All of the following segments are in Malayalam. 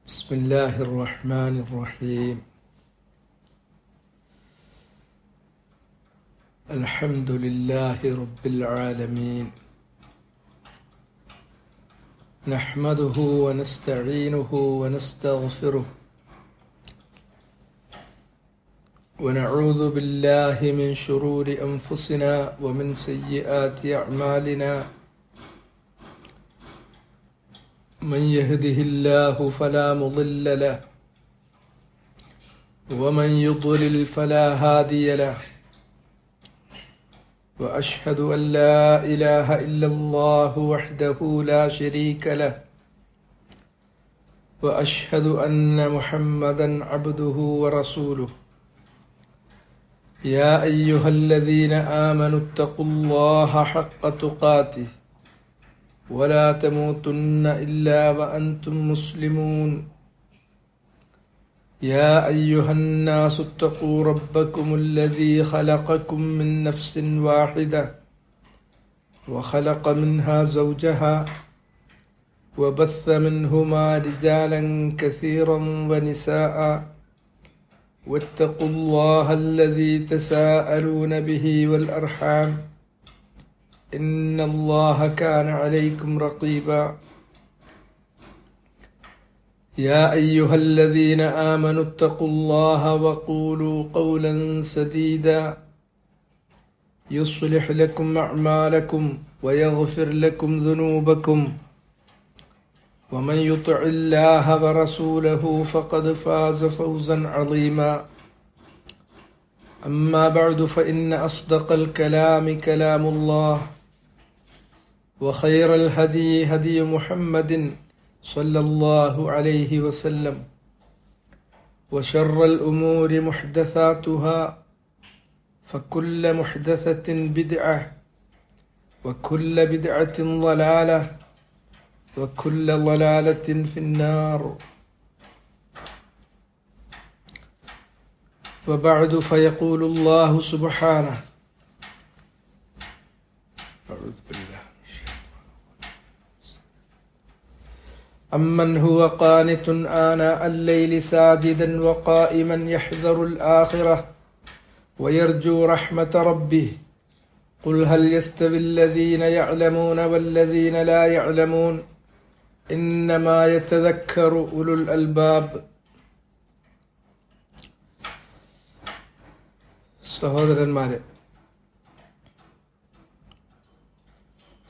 بسم الله الرحمن الرحيم. الحمد لله رب العالمين، نحمده ونستعينه ونستغفره ونعوذ بالله من شرور أنفسنا ومن سيئات أعمالنا. من يهده الله فلا مضل له ومن يضلل فلا هادي له، وأشهد أن لا إله إلا الله وحده لا شريك له، وأشهد أن محمدا عبده ورسوله. يا أيها الذين آمنوا اتقوا الله حق تقاته ولا تموتن إلا وأنتم مسلمون. يا أيها الناس اتقوا ربكم الذي خلقكم من نفس واحدة وخلق منها زوجها وبث منهما رجالا كثيرا ونساء، واتقوا الله الذي تساءلون به والأرحام إن الله كان عليكم رقيبا. يا أيها الذين آمنوا اتقوا الله وقولوا قولا سديدا يصلح لكم أعمالكم ويغفر لكم ذنوبكم، ومن يطع الله ورسوله فقد فاز فوزا عظيما. أما بعد فإن أصدق الكلام كلام الله، وخير الهدي هدي محمد صلى الله عليه وسلم، وشر الأمور محدثاتها، فكل محدثة بدعة، وكل بدعة ضلالة، وكل ضلالة في النار. وبعد فيقول الله سبحانه: أعوذ بالله أمن هو قانت آناء الليل ساجدا وقائما يحذر الآخرة ويرجو رحمة ربه قل هل يستوي الذين يعلمون والذين لا يعلمون إنما يتذكر أولو الألباب. സഹോദരന്മാരെ,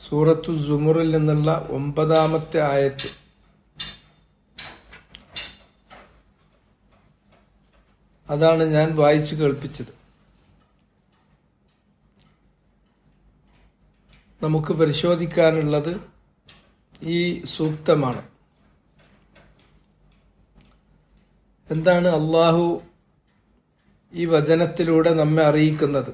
സൂറത്തു സുമറിൽ നിന്നുള്ള 9-ാമത്തെ ആയത്ത് അതാണ് ഞാൻ വായിച്ചു കേൾപ്പിച്ചത്. നമുക്ക് പരിശോധിക്കാനുള്ളത് ഈ സൂക്തമാണ്. എന്താണ് അള്ളാഹു ഈ വചനത്തിലൂടെ നമ്മെ അറിയിക്കുന്നത്?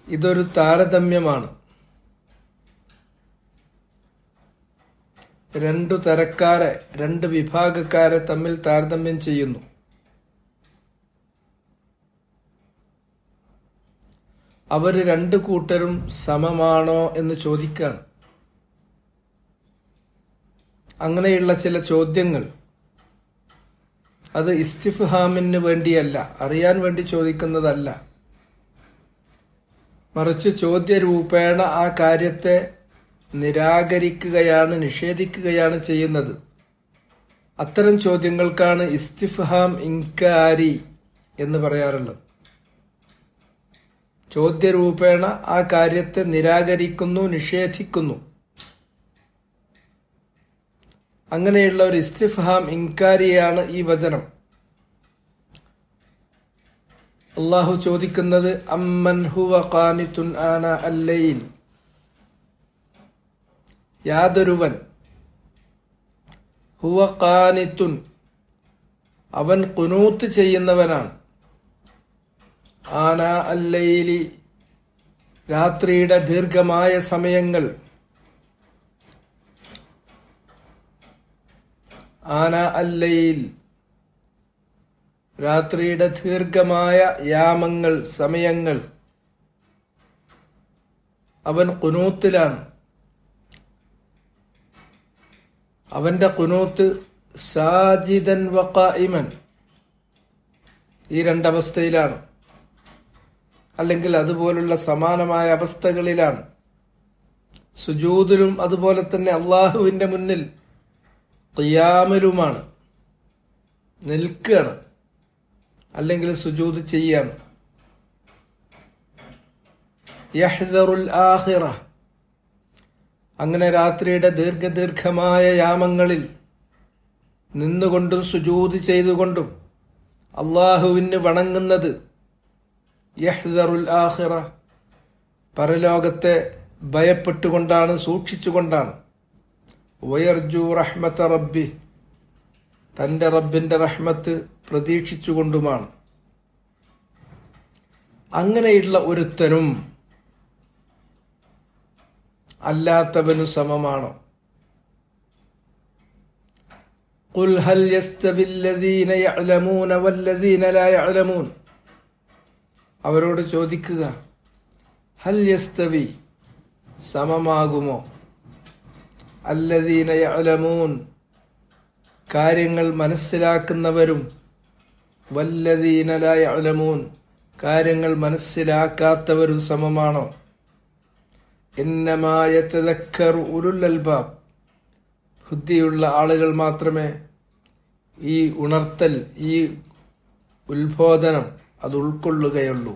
ഇതൊരു താരതമ്യമാണ്. രണ്ടു തരക്കാരെ, രണ്ട് വിഭാഗക്കാരെ തമ്മിൽ താരതമ്യം ചെയ്യുന്നു. അവര് രണ്ടു കൂട്ടരും സമമാണോ എന്ന് ചോദിക്കാണ്. അങ്ങനെയുള്ള ചില ചോദ്യങ്ങൾ അത് ഇസ്തിഫ്ഹാമിന് വേണ്ടിയല്ല, അറിയാൻ വേണ്ടി ചോദിക്കുന്നതല്ല, മറിച്ച് ചോദ്യരൂപേണ ആ കാര്യത്തെ നിരാകരിക്കുകയാണ്, നിഷേധിക്കുകയാണ് ചെയ്യുന്നത്. അത്തരം ചോദ്യങ്ങൾക്കാണ് ഇസ്തിഫ്ഹാം ഇൻകാരി എന്ന് പറയാറുള്ളത്. ചോദ്യരൂപേണ ആ കാര്യത്തെ നിരാകരിക്കുന്നു, നിഷേധിക്കുന്നു. അങ്ങനെയുള്ള ഒരു ഇസ്തിഫ്ഹാം ഇൻകാരിയാണ് ഈ വചനം. അല്ലാഹു ചോദിക്കുന്നത് അമ്മൻ ഹുവ ഖാനിതുൻ ആനാ അല്ലൈൽ, യാതൊരുവൻ, ഹുവ ഖാനിതുൻ, അവൻ ഖുനൂത്ത് ചെയ്യുന്നവനാണ്, ആനാ അല്ലൈലി, രാത്രിയുടെ ദീർഘമായ സമയങ്ങൾ, ആനാ അല്ലൈൽ, രാത്രിയുടെ ദീർഘമായ യാമങ്ങൾ, സമയങ്ങൾ അവൻ ഖുനൂത്തിലാണ്, അവന്റെ ഖുനൂത്ത് സാജിദൻ വഖായിമൻ, ഈ രണ്ടവസ്ഥയിലാണ്, അല്ലെങ്കിൽ അതുപോലുള്ള സമാനമായ അവസ്ഥകളിലാണ്. സുജൂദിലും അതുപോലെ തന്നെ അള്ളാഹുവിന്റെ മുന്നിൽ ഖിയാമിലുമാണ്, നിൽക്കുകയാണ്, അല്ലെങ്കിൽ സുജൂദ് ചെയ്യാണ്. യഹ്ദറുൽ ആഖിറ, അങ്ങനെ രാത്രിയുടെ ദീർഘമായ യാമങ്ങളിൽ നിന്നുകൊണ്ടും സുജൂദ് ചെയ്തുകൊണ്ടും അള്ളാഹുവിന് വണങ്ങുന്നത്. യഹ്ദറുൽ ആഖിറ, പരലോകത്തെ ഭയപ്പെട്ടുകൊണ്ടാണ്, സൂക്ഷിച്ചുകൊണ്ടാണ്. വയർജു റഹ്മത റബ്ബി, തന്റെ റബ്ബിന്റെ റഹ്മത്ത് പ്രതീക്ഷിച്ചുകൊണ്ടുമാണ്. അങ്ങനെയുള്ള ഒരുത്തനും അല്ലാത്തവനു സമമാണോ? ഖുൽ ഹൽ യസ്തവി അല്ലദീന യഅലമൂന വല്ലദീന ലാ യഅലമൂൻ, അവരോട് ചോദിക്കുക, ഹൽ യസ്തവി, സമമാകുമോ, അല്ലദീന യഅലമൂൻ, കാര്യങ്ങൾ മനസ്സിലാക്കുന്നവരും, വല്ലദീന ലാ യഅലമൂൻ, കാര്യങ്ങൾ മനസ്സിലാക്കാത്തവരും സമമാണോ? ഇന്നമാ യതദക്കറു ഉലുൽ അൽബാബ്, ബുദ്ധിയുള്ള ആളുകൾ മാത്രമേ ഈ ഉണർത്തൽ, ഈ ഉത്ബോധനം അത് ഉൾക്കൊള്ളുകയുള്ളൂ.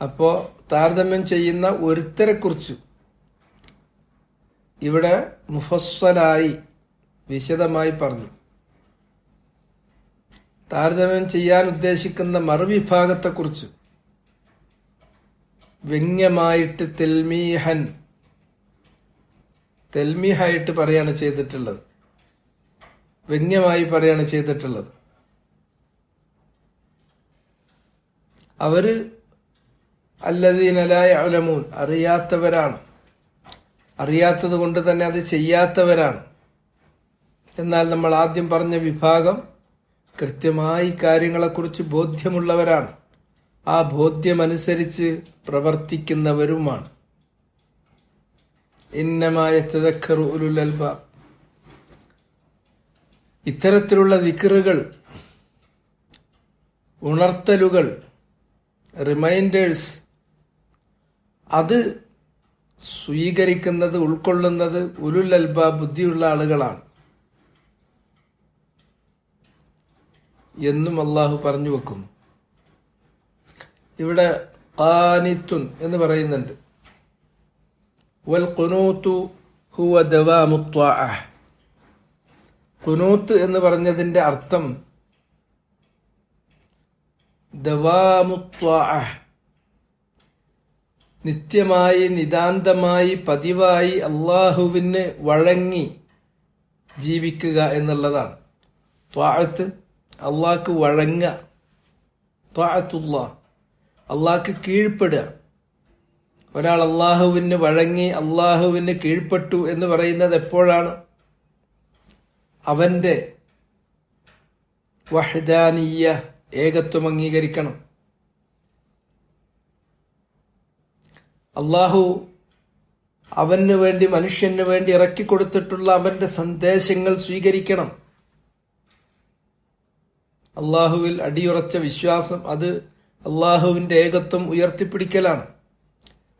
അപ്പോ താരതമ്യം ചെയ്യുന്ന ഒരുത്തരെക്കുറിച്ച് ഇവിടെ മുഫസ്സലായി വിശദമായി പറഞ്ഞു. താരതമ്യം ചെയ്യാൻ ഉദ്ദേശിക്കുന്ന മറുവിഭാഗത്തെക്കുറിച്ച് വ്യംഗ്യമായിട്ട് തെൽമീഹായിട്ട് പറയാണ് ചെയ്തിട്ടുള്ളത്, വ്യംഗ്യമായി പറയാണ് ചെയ്തിട്ടുള്ളത്. അവര് അല്ലദീന ലാ യഅലമൂൻ, അറിയാത്തവരാണ്, അറിയാത്തത് കൊണ്ട് തന്നെ അത് ചെയ്യാത്തവരാണ്. എന്നാൽ നമ്മൾ ആദ്യം പറഞ്ഞ വിഭാഗം കൃത്യമായി കാര്യങ്ങളെക്കുറിച്ച് ബോധ്യമുള്ളവരാണ്, ആ ബോധ്യമനുസരിച്ച് പ്രവർത്തിക്കുന്നവരുമാണ്. ഇന്നമാ യതദക്കറു ഉലുൽ അൽബാബ്, ഇത്തരത്തിലുള്ള ദിക്റുകൾ, ഉണർത്തലുകൾ, റിമൈൻഡേഴ്സ്, അത് സ്വീകരിക്കുന്നത്, ഉൾക്കൊള്ളുന്നത് ഉലുൽ അൽബാബ്, ബുദ്ധിയുള്ള ആളുകളാണ് എന്നും അള്ളാഹു പറഞ്ഞു വെക്കുന്നു. ഇവിടെ ഖാനിത്തുൻ എന്ന് പറയുന്നുണ്ട്. വൽ ഖുനൂതു ഹുവ ദവാമു ത്വാഅ, ഖുനൂത്ത് എന്ന് പറഞ്ഞതിന്റെ അർത്ഥം ദവാമു ത്വാഅ, നിത്യമായി, നിതാന്തമായി, പതിവായി അള്ളാഹുവിന് വഴങ്ങി ജീവിക്കുക എന്നുള്ളതാണ്. ത്വാഅത്ത്, അള്ളാഹ്ക്ക് വഴങ്ങുക, ത്വാഅത്തുല്ലാഹ്, അള്ളാഹ്ക്ക് കീഴ്പ്പെടുക. ഒരാൾ അള്ളാഹുവിന് വഴങ്ങി, അള്ളാഹുവിന് കീഴ്പ്പെട്ടു എന്ന് പറയുന്നത് എപ്പോഴാണ്? അവന്റെ വഹ്ദാനിയ്യ, ഏകത്വം അംഗീകരിക്കണം. അള്ളാഹു അവന് വേണ്ടി, മനുഷ്യന് വേണ്ടി ഇറക്കിക്കൊടുത്തിട്ടുള്ള അവന്റെ സന്ദേശങ്ങൾ സ്വീകരിക്കണം. അള്ളാഹുവിൽ അടിയുറച്ച വിശ്വാസം, അത് അള്ളാഹുവിന്റെ ഏകത്വം ഉയർത്തിപ്പിടിക്കലാണ്.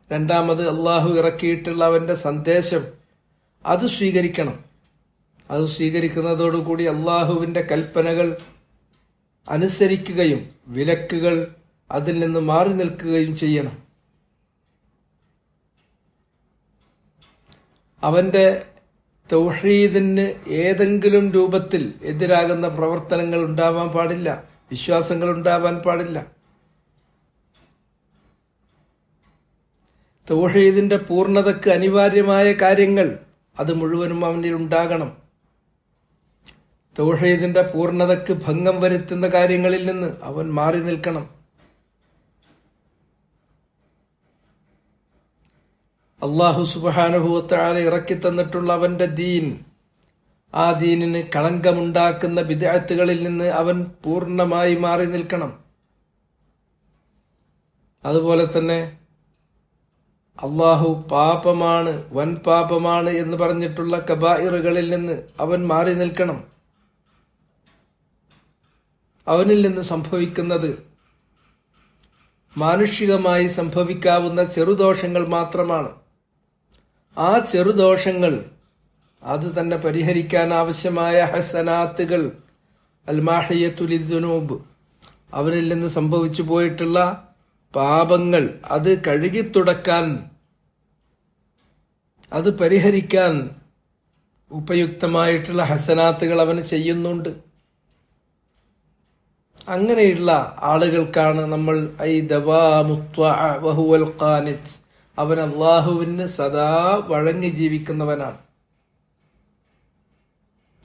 രണ്ടാമത് അള്ളാഹു ഇറക്കിയിട്ടുള്ള അവന്റെ സന്ദേശം അത് സ്വീകരിക്കണം. അത് സ്വീകരിക്കുന്നതോടുകൂടി അള്ളാഹുവിന്റെ കൽപ്പനകൾ അനുസരിക്കുകയും വിലക്കുകൾ അതിൽ നിന്ന് മാറി നിൽക്കുകയും ചെയ്യണം. അവന്റെ തൗഹീദിന് ഏതെങ്കിലും രൂപത്തിൽ എതിരാകുന്ന പ്രവർത്തനങ്ങൾ ഉണ്ടാവാൻ പാടില്ല, വിശ്വാസങ്ങൾ ഉണ്ടാവാൻ പാടില്ല. തൗഹീദിന്റെ പൂർണ്ണതയ്ക്ക് അനിവാര്യമായ കാര്യങ്ങൾ അത് മുഴുവനും അവനിൽ ഉണ്ടാകണം. തൗഹീദിന്റെ പൂർണ്ണതയ്ക്ക് ഭംഗം വരുത്തുന്ന കാര്യങ്ങളിൽ നിന്ന് അവൻ മാറി നിൽക്കണം. അള്ളാഹു സുബ്ഹാനഹു വ തആല ഇറക്കി തന്നിട്ടുള്ള അവന്റെ ദീൻ, ആ ദീനിന് കളങ്കമുണ്ടാക്കുന്ന ബിദ്അത്തുകളിൽ നിന്ന് അവൻ പൂർണ്ണമായി മാറി നിൽക്കണം. അതുപോലെ തന്നെ അള്ളാഹു പാപമാണ്, വൻ പാപമാണ് എന്ന് പറഞ്ഞിട്ടുള്ള കബായിറുകളിൽ നിന്ന് അവൻ മാറി നിൽക്കണം. അവനിൽ നിന്ന് സംഭവിക്കുന്നത് മാനുഷികമായി സംഭവിക്കാവുന്ന ചെറുദോഷങ്ങൾ മാത്രമാണ്. ആ ചെറുദോഷങ്ങൾ അത് തന്നെ പരിഹരിക്കാൻ ആവശ്യമായ ഹസനാത്തുകൾ, അൽമാഹിയത്തു ലിദ്ദുനൂബ്, അവനിൽ നിന്ന് സംഭവിച്ചു പോയിട്ടുള്ള പാപങ്ങൾ അത് കഴുകിത്തുടക്കാൻ, അത് പരിഹരിക്കാൻ ഉപയുക്തമായിട്ടുള്ള ഹസനാത്തുകൾ അവന് ചെയ്യുന്നുണ്ട്. അങ്ങനെയുള്ള ആളുകൾക്കാണ് നമ്മൾ അവൻ അള്ളാഹുവിന് സദാ വഴങ്ങി ജീവിക്കുന്നവനാണ്.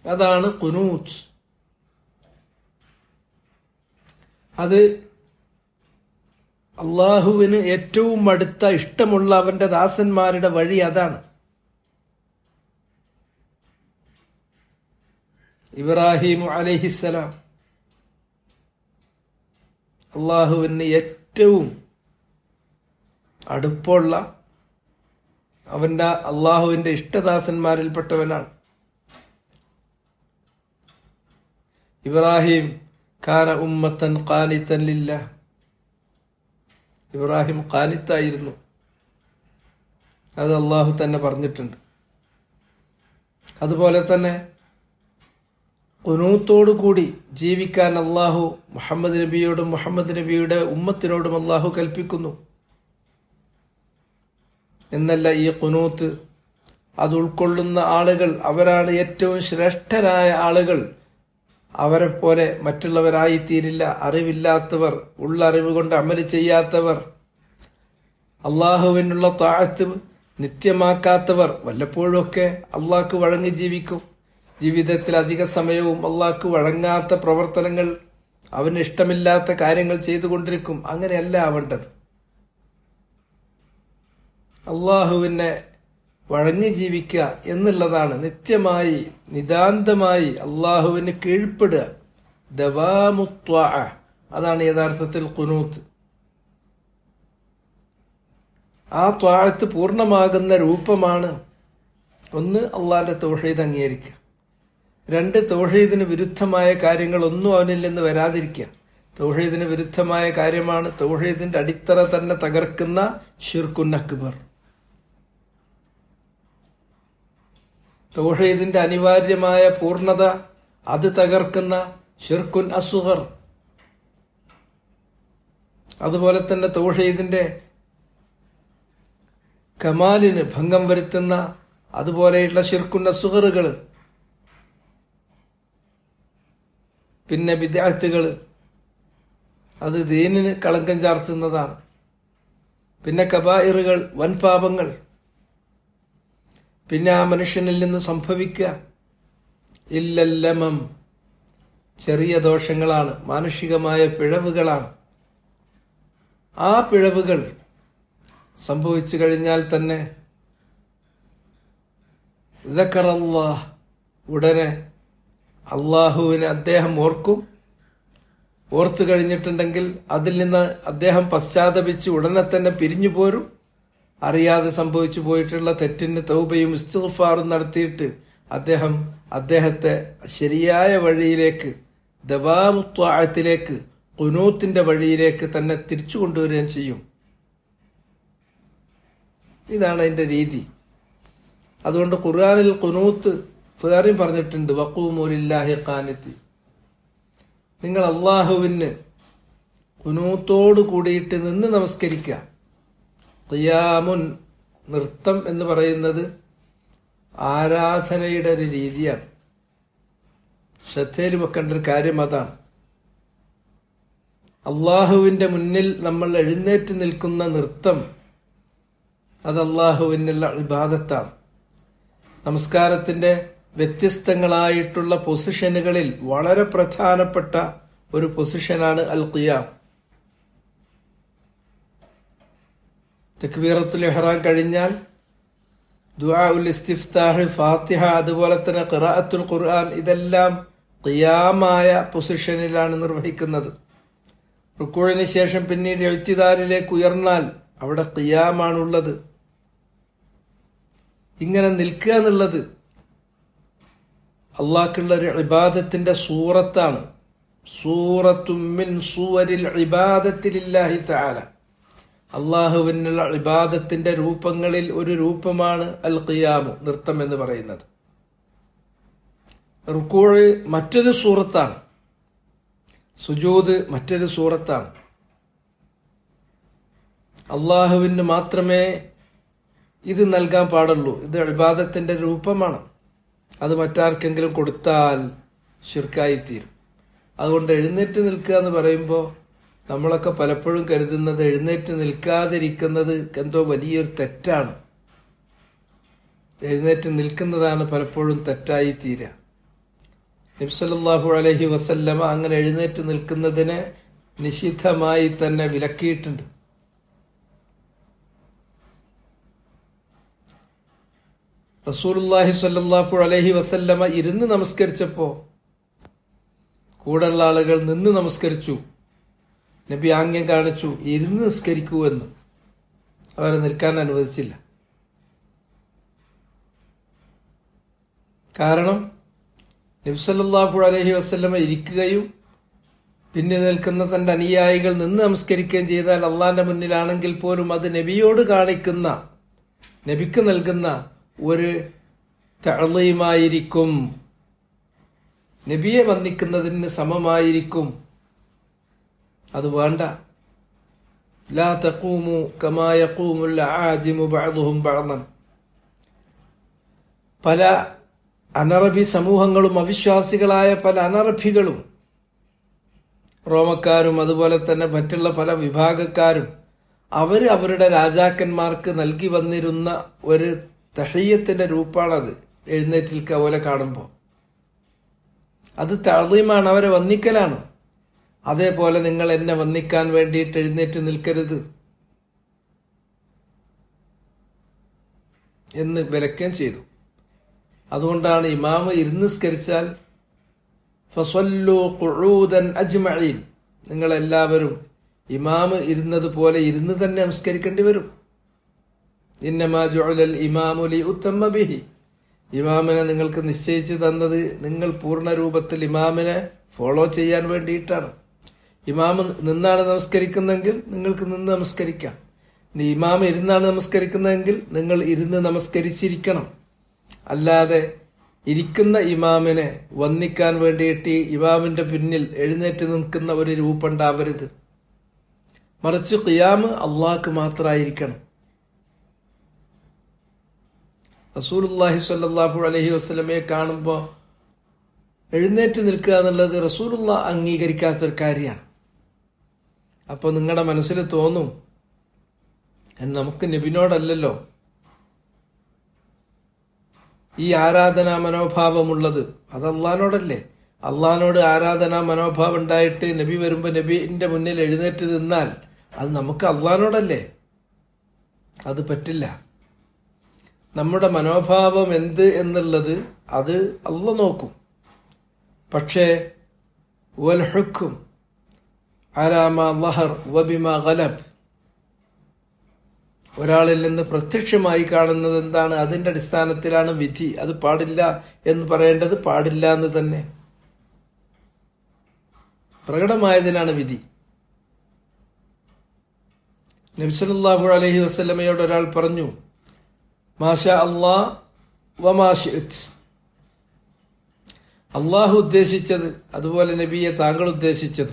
അതാണ് ഖുനൂത്ത്. അത് അള്ളാഹുവിന് ഏറ്റവും അടുത്ത ഇഷ്ടമുള്ള അവന്റെ ദാസന്മാരുടെ വഴി അതാണ്. ഇബ്രാഹിം അലൈഹിസ്സലാം അള്ളാഹുവിന് ഏറ്റവും അടുപ്പമുള്ള അവന്റെ അള്ളാഹുവിന്റെ ഇഷ്ടദാസന്മാരിൽപ്പെട്ടവനാണ്. ഇബ്രാഹിം കാന ഉമ്മത്തൻ ഖാനിത്തൻ ലില്ലാഹ്. ഇബ്രാഹിം ഖാനിത്തായിരുന്നു. അത് അള്ളാഹു തന്നെ പറഞ്ഞിട്ടുണ്ട്. അതുപോലെ തന്നെ ഖുനൂത്തോടു കൂടി ജീവിക്കാൻ അള്ളാഹു മുഹമ്മദ് നബിയോടും മുഹമ്മദ് നബിയുടെ ഉമ്മത്തിനോടും അള്ളാഹു കൽപ്പിക്കുന്നു. എന്നല്ല, ഈ ഖുനൂത്ത് അത് ഉൾക്കൊള്ളുന്ന ആളുകൾ അവരാണ് ഏറ്റവും ശ്രേഷ്ഠരായ ആളുകൾ. അവരെ പോലെ മറ്റുള്ളവരായിത്തീരില്ല. അറിവില്ലാത്തവർ, ഉള്ള അറിവ് കൊണ്ട് അമല് ചെയ്യാത്തവർ, അള്ളാഹുവിനുള്ള താഅത്ത് നിത്യമാക്കാത്തവർ വല്ലപ്പോഴൊക്കെ അള്ളാഹ്ക്ക് വഴങ്ങി ജീവിക്കും. ജീവിതത്തിൽ അധിക സമയവും അള്ളാഹ്ക്ക് വഴങ്ങാത്ത പ്രവർത്തനങ്ങൾ, അവന് ഇഷ്ടമില്ലാത്ത കാര്യങ്ങൾ ചെയ്തുകൊണ്ടിരിക്കും. അങ്ങനെയല്ല ആവേണ്ടത്. അള്ളാഹുവിനെ വഴങ്ങി ജീവിക്കുക എന്നുള്ളതാണ്. നിത്യമായി നിതാന്തമായി അള്ളാഹുവിന് കീഴ്പ്പെടുക. ദവാമുത്വാഅ, അതാണ് യഥാർത്ഥത്തിൽ ഖുനൂത്ത്. ആ ത്വാഅത്ത് പൂർണ്ണമാകുന്ന രൂപമാണ് ഒന്ന്, അള്ളാഹിന്റെ തൗഹീദ് അംഗീകരിക്കുക. രണ്ട്, തൗഹീദിന് വിരുദ്ധമായ കാര്യങ്ങളൊന്നും അവനിൽ നിന്ന് വരാതിരിക്കുക. തൗഹീദിന് വിരുദ്ധമായ കാര്യമാണ് തൗഹീദിന്റെ അടിത്തറ തന്നെ തകർക്കുന്ന ശിർക്കുൻ അക്ബർ. തൗഹീദിന്റെ അനിവാര്യമായ പൂർണ്ണത അത് തകർക്കുന്ന ശിർക്കുൻ അസ്ഗർ. അതുപോലെ തന്നെ തൗഹീദിന്റെ കമാലിന് ഭംഗം വരുത്തുന്ന അതുപോലെയുള്ള ശിർക്കുൻ അസ്ഗറുകൾ. പിന്നെ ബിദ്അത്തുകൾ, അത് ദീനിന് കളങ്കം ചാർത്തുന്നതാണ്. പിന്നെ കബായിറുകൾ, വൻപാപങ്ങൾ. പിന്നെ ആ മനുഷ്യനിൽ നിന്ന് സംഭവിക്കുക ഇല്ലല്ലമം, ചെറിയ ദോഷങ്ങളാണ്, മാനുഷികമായ പിഴവുകളാണ്. ആ പിഴവുകൾ സംഭവിച്ചു കഴിഞ്ഞാൽ തന്നെ ദക്കറല്ലാഹ്, ഉടനെ അള്ളാഹുവിനെ അദ്ദേഹം ഓർക്കും. ഓർത്തു കഴിഞ്ഞിട്ടുണ്ടെങ്കിൽ അതിൽ നിന്ന് അദ്ദേഹം പശ്ചാത്തപിച്ച് ഉടനെ തന്നെ പിരിഞ്ഞു പോരും. അറിയാതെ സംഭവിച്ചു പോയിട്ടുള്ള തെറ്റിന് തൗബയും ഇസ്തിഗ്ഫാറും നടത്തിയിട്ട് അദ്ദേഹത്തെ ശരിയായ വഴിയിലേക്ക്, ദവാമുത്വാഅത്തിലേക്ക്, ഖുനൂത്തിന്റെ വഴിയിലേക്ക് തന്നെ തിരിച്ചു കൊണ്ടുവരികയും ചെയ്യും. ഇതാണ് അതിന്റെ രീതി. അതുകൊണ്ട് ഖുർആനിൽ ഖുനൂത്ത് വേറെയും പറഞ്ഞിട്ടുണ്ട്, വഖൂമു ലില്ലാഹി ഖാനിത്തി. നിങ്ങൾ അള്ളാഹുവിന് ഖുനൂത്തോട് കൂടിയിട്ട് നിന്ന് നമസ്കരിക്കുക. ഖിയാമുൻ, നൃത്തം എന്ന് പറയുന്നത് ആരാധനയുടെ ഒരു രീതിയാണ്. ശ്രദ്ധയിൽ വെക്കേണ്ട ഒരു കാര്യം അതാണ്. അള്ളാഹുവിന്റെ മുന്നിൽ നമ്മൾ എഴുന്നേറ്റ് നിൽക്കുന്ന നൃത്തം, അത് അള്ളാഹുവിനുള്ള ഇബാദത്താണ്. നമസ്കാരത്തിന്റെ വ്യത്യസ്തങ്ങളായിട്ടുള്ള പൊസിഷനുകളിൽ വളരെ പ്രധാനപ്പെട്ട ഒരു പൊസിഷനാണ് അൽ ഖിയാം. തക്ബീറത്തുൽ ഇഹ്റാം കഴിഞ്ഞാൽ ദുആഉൽ ഇസ്തിഫ്താഹ്, ഫാത്തിഹ, അതുപോലെ തന്നെ ഖിറാഅത്തുൽ ഖുർആൻ, ഇതെല്ലാം ഖിയാമായ പൊസിഷനിലാണ് നിർവഹിക്കുന്നത്. റുക്കൂഇന് ശേഷം പിന്നീട് ഇഅ്തിദാലിലേക്ക് ഉയർന്നാൽ അവിടെ ഖിയാമാണുള്ളത്. ഇങ്ങനെ നിൽക്കുക എന്നുള്ളത് അള്ളാഹ്ക്കുള്ള ഒരു ഇബാദത്തിന്റെ സൂറത്താണ്. സൂറത്തും മിൻ സൂവരിൽ ഇബാദത്തി ലില്ലാഹി തആല. അള്ളാഹുവിനുള്ള ഇബാദത്തിന്റെ രൂപങ്ങളിൽ ഒരു രൂപമാണ് അൽ ഖിയാമു, നൃത്തം എന്ന് പറയുന്നത്. റുക്കൂഅ് മറ്റൊരു സൂറത്താണ്, സുജൂദ് മറ്റൊരു സൂറത്താണ്. അള്ളാഹുവിന് മാത്രമേ ഇത് നൽകാൻ പാടുള്ളൂ. ഇത് ഇബാദത്തിന്റെ രൂപമാണ്. അത് മറ്റാർക്കെങ്കിലും കൊടുത്താൽ ശിർക്കായിത്തീരും. അതുകൊണ്ട് എഴുന്നേറ്റ് നിൽക്കുക എന്ന് പറയുമ്പോൾ നമ്മളൊക്കെ പലപ്പോഴും കരുതുന്നത് എഴുന്നേറ്റ് നിൽക്കാതിരിക്കുന്നത് എന്തോ വലിയൊരു തെറ്റാണ്. എഴുന്നേറ്റ് നിൽക്കുന്നതാണ് പലപ്പോഴും തെറ്റായി തീരുക. നബി സല്ലല്ലാഹു അലൈഹി വസല്ലമ അങ്ങനെ എഴുന്നേറ്റ് നിൽക്കുന്നതിനെ നിഷിദ്ധമായി തന്നെ വിലക്കിയിട്ടുണ്ട്. റസൂലുള്ളാഹി സ്വല്ലല്ലാഹു അലൈഹി വസല്ലമ ഇരുന്ന് നമസ്കരിച്ചപ്പോ കൂടെയുള്ള ആളുകൾ നിന്ന് നമസ്കരിച്ചു. നബി ആംഗ്യം കാണിച്ചു ഇരുന്ന് നിസ്കരിക്കൂ എന്ന്. അവരെ നിൽക്കാൻ അനുവദിച്ചില്ല. കാരണം നബി സല്ലല്ലാഹു അലൈഹി വസല്ലമ ഇരിക്കുകയും പിന്നെ നിൽക്കുന്ന തന്റെ അനുയായികൾ നിന്ന് നമസ്കരിക്കുകയും ചെയ്താൽ അള്ളാന്റെ മുന്നിലാണെങ്കിൽ പോലും അത് നബിയോട് കാണിക്കുന്ന, നബിക്ക് നൽകുന്ന ഒരു തഅളീമായിരിക്കും, നബിയെ വന്ദിക്കുന്നതിന് സമമായിരിക്കും. അത് വേണ്ട. ലാ തഖൂമു കമാ യഖൂമുൽ ആജിമു ബഅദുഹും ബഅദൻ. പല അനറബി സമൂഹങ്ങളും അവിശ്വാസികളായ പല അനറബികളും റോമക്കാരും അതുപോലെ തന്നെ മറ്റുള്ള പല വിഭാഗക്കാരും അവരുടെ രാജാക്കന്മാർക്ക് നൽകി വന്നിരുന്ന ഒരു തഹയ്യത്തിന്റെ രൂപമാണത്. എഴുന്നേറ്റിൽക്ക പോലെ കാണുമ്പോൾ അത് തഅളീമാണ്, അവരെ വന്ദിക്കലാണ്. അതേപോലെ നിങ്ങൾ എന്നെ വന്ദിക്കാൻ വേണ്ടിയിട്ട് എഴുന്നേറ്റ് നിൽക്കരുത് എന്ന് വിലക്കുകയും ചെയ്തു. അതുകൊണ്ടാണ് ഇമാമ് ഇരുന്ന് നിസ്കരിച്ചാൽ ഫസല്ലു ഖുഊദൻ അജ്മഈൻ, നിങ്ങളെല്ലാവരും ഇമാമ് ഇരുന്നത് പോലെ ഇരുന്ന് തന്നെ നമസ്കരിക്കേണ്ടി വരും. ഇന്നമാ ജുഅലൽ ഇമാമു ലിയുത്തമ്മ ബിഹി, ഇമാമിനെ നിങ്ങൾക്ക് നിശ്ചയിച്ചു തന്നത് നിങ്ങൾ പൂർണ്ണ രൂപത്തിൽ ഇമാമിനെ ഫോളോ ചെയ്യാൻ വേണ്ടിയിട്ടാണ്. ഇമാമ് നിന്നാണ് നമസ്കരിക്കുന്നതെങ്കിൽ നിങ്ങൾക്ക് നിന്ന് നമസ്കരിക്കാം. ഇനി ഇമാമ് ഇരുന്നാണ് നമസ്കരിക്കുന്നതെങ്കിൽ നിങ്ങൾ ഇരുന്ന് നമസ്കരിച്ചിരിക്കണം. അല്ലാതെ ഇരിക്കുന്ന ഇമാമിനെ വന്ദിക്കാൻ വേണ്ടിയിട്ട് ഇമാമിന്റെ പിന്നിൽ എഴുന്നേറ്റ് നിൽക്കുന്ന ഒരു രൂപം ഉണ്ടാവരുത്. മറിച്ച് ഖിയാമ് അള്ളാഹ്ക്ക് മാത്രമായിരിക്കണം. റസൂലുള്ളാഹി സ്വല്ലല്ലാഹു അലൈഹി വസല്ലമയെ കാണുമ്പോൾ എഴുന്നേറ്റ് നിൽക്കുക എന്നുള്ളത് റസൂലുള്ള അംഗീകരിക്കാത്തൊരു കാര്യമാണ്. അപ്പോൾ നിങ്ങളുടെ മനസ്സിൽ തോന്നും നമുക്ക് നബിനോടല്ലല്ലോ ഈ ആരാധനാ മനോഭാവമുള്ളത്, അത് അള്ളാഹിനോടല്ലേ. അള്ളാഹിനോട് ആരാധനാ മനോഭാവം ഉണ്ടായിട്ട് നബി വരുമ്പോൾ നബിന്റെ മുന്നിൽ എഴുന്നേറ്റ് നിന്നാൽ അത് നമുക്ക് അള്ളാഹിനോടല്ലേ. അത് പറ്റില്ല. നമ്മുടെ മനോഭാവം എന്ത് എന്നുള്ളത് അത് അള്ളാഹ് നോക്കും. പക്ഷേ വൽ ഹുക്ം അലാ മാ ളഹർ വബിമാ ഗലബ്, ഒരാളിൽ നിന്ന് പ്രത്യക്ഷമായി കാണുന്നത് എന്താണ് അതിന്റെ അടിസ്ഥാനത്തിലാണ് വിധി. അത് പാടില്ല എന്ന് പറയേണ്ടത് പാടില്ല എന്ന് തന്നെ, പ്രകടമായതിനാണ് വിധി. നബി സല്ലല്ലാഹു അലൈഹി വസല്ലമയോട് ഒരാൾ പറഞ്ഞു മാഷാ അല്ലാഹ് വമാ ശിഅ്ത്, അള്ളാഹു ഉദ്ദേശിച്ചത് അതുപോലെ നബിയെ താങ്കൾ ഉദ്ദേശിച്ചത്.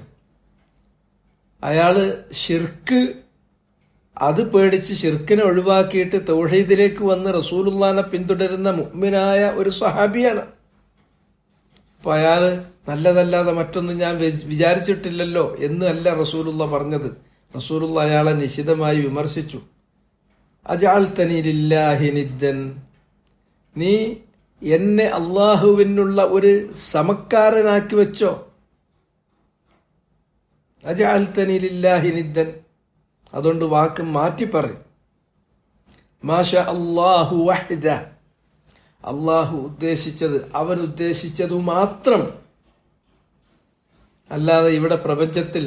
അയാള് ഷിർക്ക് അത് പേടിച്ച് ഷിർക്കിനെ ഒഴിവാക്കിയിട്ട് തൗഹീദിലേക്ക് വന്ന് റസൂലുള്ളാഹിനെ പിന്തുടരുന്ന മുഅ്മിനായ ഒരു സ്വഹാബിയാണ്. അപ്പൊ അയാള് നല്ലതല്ലാതെ മറ്റൊന്നും ഞാൻ വിചാരിച്ചിട്ടില്ലല്ലോ എന്നല്ല റസൂലുള്ള പറഞ്ഞത്. റസൂലുള്ള അയാളെ നിശിതമായി വിമർശിച്ചു. അജഅൽതനി ലില്ലാഹി നിദ്ദൻ, നീ എന്നെ അള്ളാഹുവിനുള്ള ഒരു സമക്കാരനാക്കി വെച്ചോ. അജഅൽതനി ലില്ലാഹി നിദ്ദൻ, അതുകൊണ്ട് വാക്ക് മാറ്റി പറയും. മാഷാ അല്ലാഹു വഹ്ദ, അള്ളാഹു ഉദ്ദേശിച്ചത് അവൻ ഉദ്ദേശിച്ചതു മാത്രം. അല്ലാതെ ഇവിടെ പ്രപഞ്ചത്തിൽ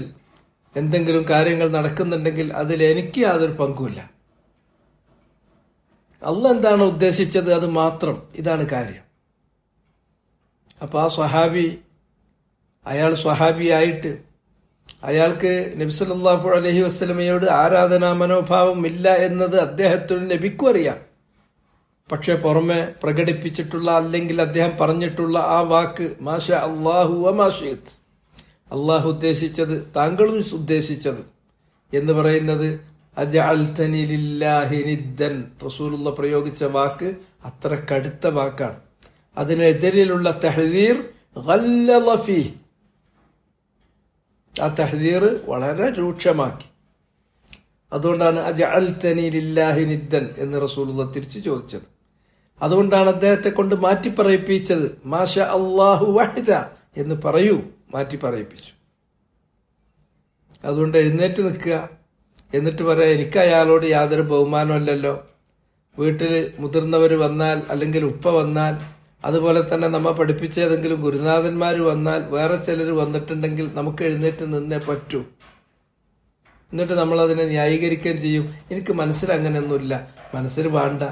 എന്തെങ്കിലും കാര്യങ്ങൾ നടക്കുന്നുണ്ടെങ്കിൽ അതിൽ എനിക്ക് യാതൊരു പങ്കുമില്ല. അള്ളാഹ് എന്താണ് ഉദ്ദേശിച്ചത് അത് മാത്രം, ഇതാണ് കാര്യം. അപ്പൊ ആ സ്വഹാബി, അയാൾ സ്വഹാബിയായിട്ട് അയാൾക്ക് നബി സല്ലല്ലാഹു അലൈഹി വസല്ലമയോട് ആരാധനാ മനോഭാവം ഇല്ല എന്നത് അദ്ദേഹത്തിന് നബിക്കും അറിയാം. പക്ഷെ പുറമെ പ്രകടിപ്പിച്ചിട്ടുള്ള, അല്ലെങ്കിൽ അദ്ദേഹം പറഞ്ഞിട്ടുള്ള ആ വാക്ക് മാഷാ അല്ലാഹു വമാ ശിഅ്ത്, അള്ളാഹു ഉദ്ദേശിച്ചത് താങ്കളും ഉദ്ദേശിച്ചത് എന്ന് പറയുന്നത് അജഅൽതനി ലില്ലാഹി നിദ്ദൻ, റസൂലുള്ള പ്രയോഗിച്ച വാക്ക് അത്ര കടുത്ത വാക്കാണ്. അതിനെതിരെയുള്ള തഹ്ദീർ ഗല്ലള ഫീഹ്, ആ തഹ്ദീർ വളരെ രൂക്ഷമാക്കി. അതുകൊണ്ടാണ് അജഅൽതനി ലില്ലാഹി നിദ്ദൻ എന്ന് റസൂലുള്ള തിരിച്ചു ചോദിച്ചത്. അതുകൊണ്ടാണ് അദ്ദേഹത്തെ കൊണ്ട് മാറ്റി പറയിപ്പിച്ചത്. മാഷാ അല്ലാഹു വഹ്ദ എന്ന് പറയൂ, മാറ്റി പറയിപ്പിച്ചു. അതുകൊണ്ട് എഴുന്നേറ്റ് നിൽക്കുക, എന്നിട്ട് പറയാം എനിക്ക് അയാളോട് യാതൊരു ബഹുമാനമല്ലല്ലോ. വീട്ടിൽ മുതിർന്നവർ വന്നാൽ, അല്ലെങ്കിൽ ഉപ്പ വന്നാൽ, അതുപോലെ തന്നെ നമ്മ പഠിപ്പിച്ച ഏതെങ്കിലും ഗുരുനാഥന്മാർ വന്നാൽ, വേറെ ചിലർ വന്നിട്ടുണ്ടെങ്കിൽ നമുക്ക് എഴുന്നേറ്റ് നിന്നേ പറ്റൂ. എന്നിട്ട് നമ്മൾ അതിനെ ന്യായീകരിക്കുകയും ചെയ്യും. എനിക്ക് മനസ്സിൽ അങ്ങനെയൊന്നുമില്ല. മനസ്സിൽ വേണ്ട.